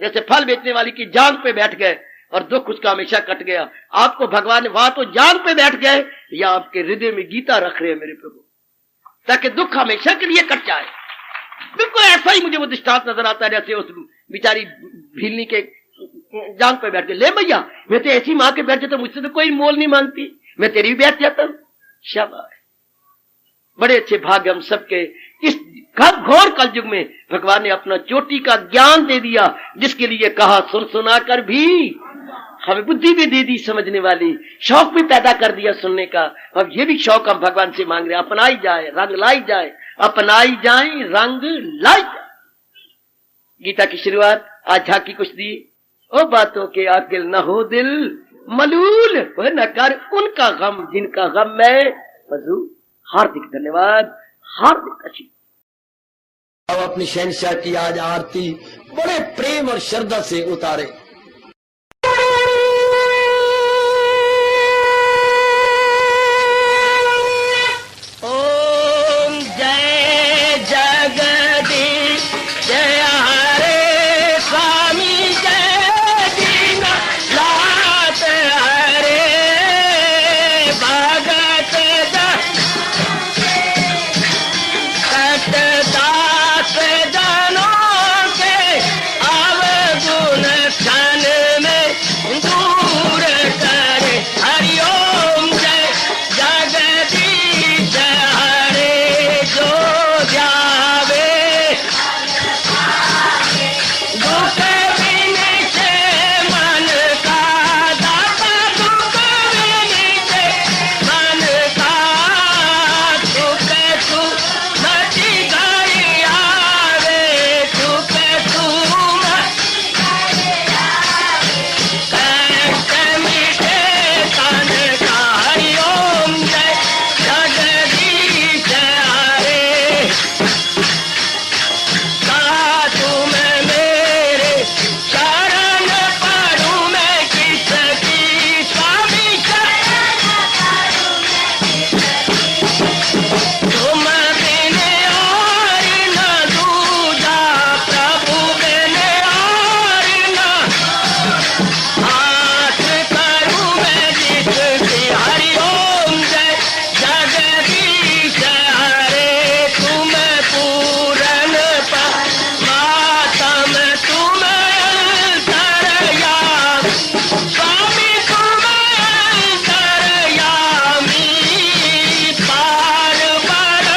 जैसे फल बेचने वाली की जांग पे बैठ गए और दुख उसका हमेशा कट गया। आपको भगवान ने वहां तो जांग पे बैठ गए या आपके हृदय में गीता रख रहे हैं मेरे प्रभु, ताकि दुख हमेशा के लिए कट जाए। बिल्कुल ऐसा ही मुझे वो दृष्टांत नजर आता है, जैसे उस बिचारी भीलनी के जांग पे बैठ के, ले भैया मैं तो ऐसी माँ के बैठ जाता, मुझसे तो कोई मोल नहीं मांगती, मैं तेरी भी बैठ जाता हूं। शाबाश, बड़े अच्छे भाग्य हम सबके। इस घोर कलयुग में भगवान ने अपना चोटी का ज्ञान दे दिया, जिसके लिए कहा सुन सुना कर भी हमें बुद्धि भी दे दी समझने वाली, शौक भी पैदा कर दिया सुनने का। अब ये भी शौक हम भगवान से मांग रहे हैं, अपनाई जाए रंग लाई जाए, अपनाई जाए रंग लाई जाए। गीता की शुरुआत आज झांकी कुछ दी, ओ बातों के आकिल न हो दिल मलूल, वह न कर उनका गम जिनका गम मैं फजूल। हार्दिक धन्यवाद, हार्दिक अच्छी। अब अपनी शहंशाह की आज आरती बड़े प्रेम और श्रद्धा से उतारे। ओम जय जगदीश जय हरे स्वामी जय दीना लात हरे भगत दास जनों के अवगुण क्षण में दूर करे। हरिओम जय जगदीश हरे जो जावे दुख बिन से मन का दाता, दुख बिन से मन का सुख तू मची गई आवे, सुख तू कष्ट मिटे तन का। हरिओम जय जगदीश हरे कहा तुम मेरे शरण पड़ूं मैं किसकी स्वामी तुम बिन और न दूजा, प्रभु बिन और न हाथ करूं मैं जिसकी। हरिओम जय जगदीश हरे तुम पूरन मातम तुम अंतरयामी, स्वामी तुम अंतरयामी, पार पर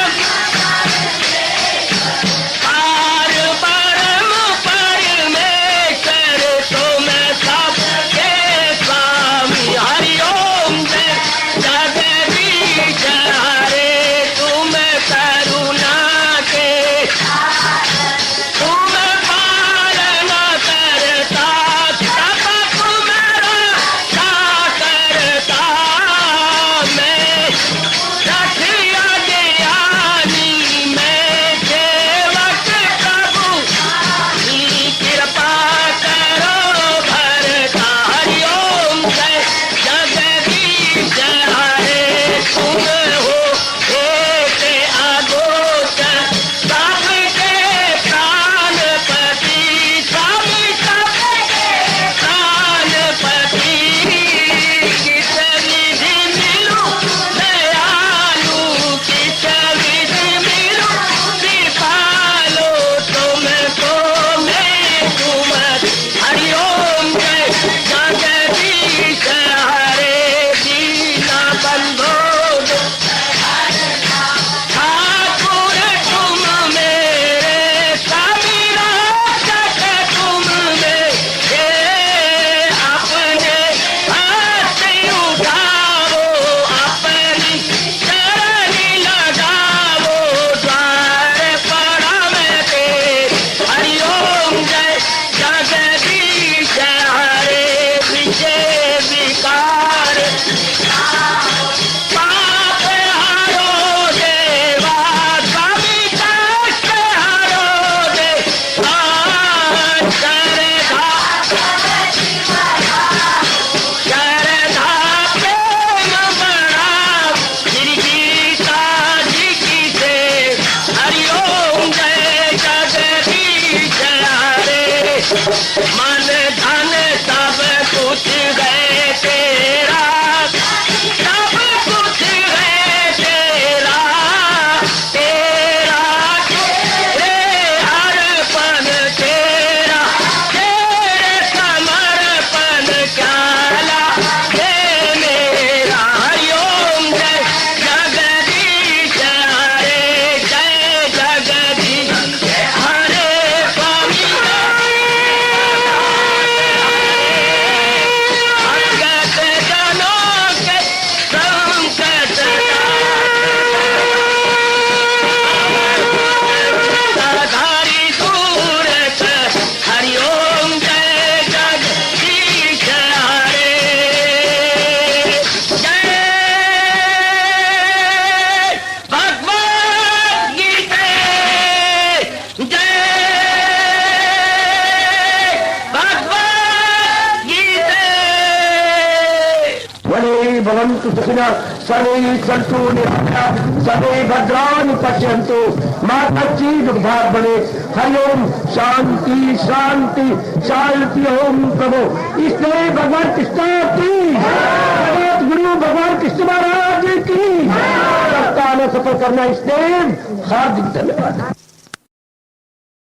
भद्राणि सुखिनः सर्वे सन्तु निरामयाः सर्वे भद्राणि पश्यन्तु मा कश्चित् दुःखभाग् भवेत्। हरि ओम शांति शांति शांति। ओम प्रभु इसलिए भगवान कृष्ण की जगत गुरु भगवान कृष्ण महाराज की सप्ताह में सफल करना इसलिए हार्दिक धन्यवाद।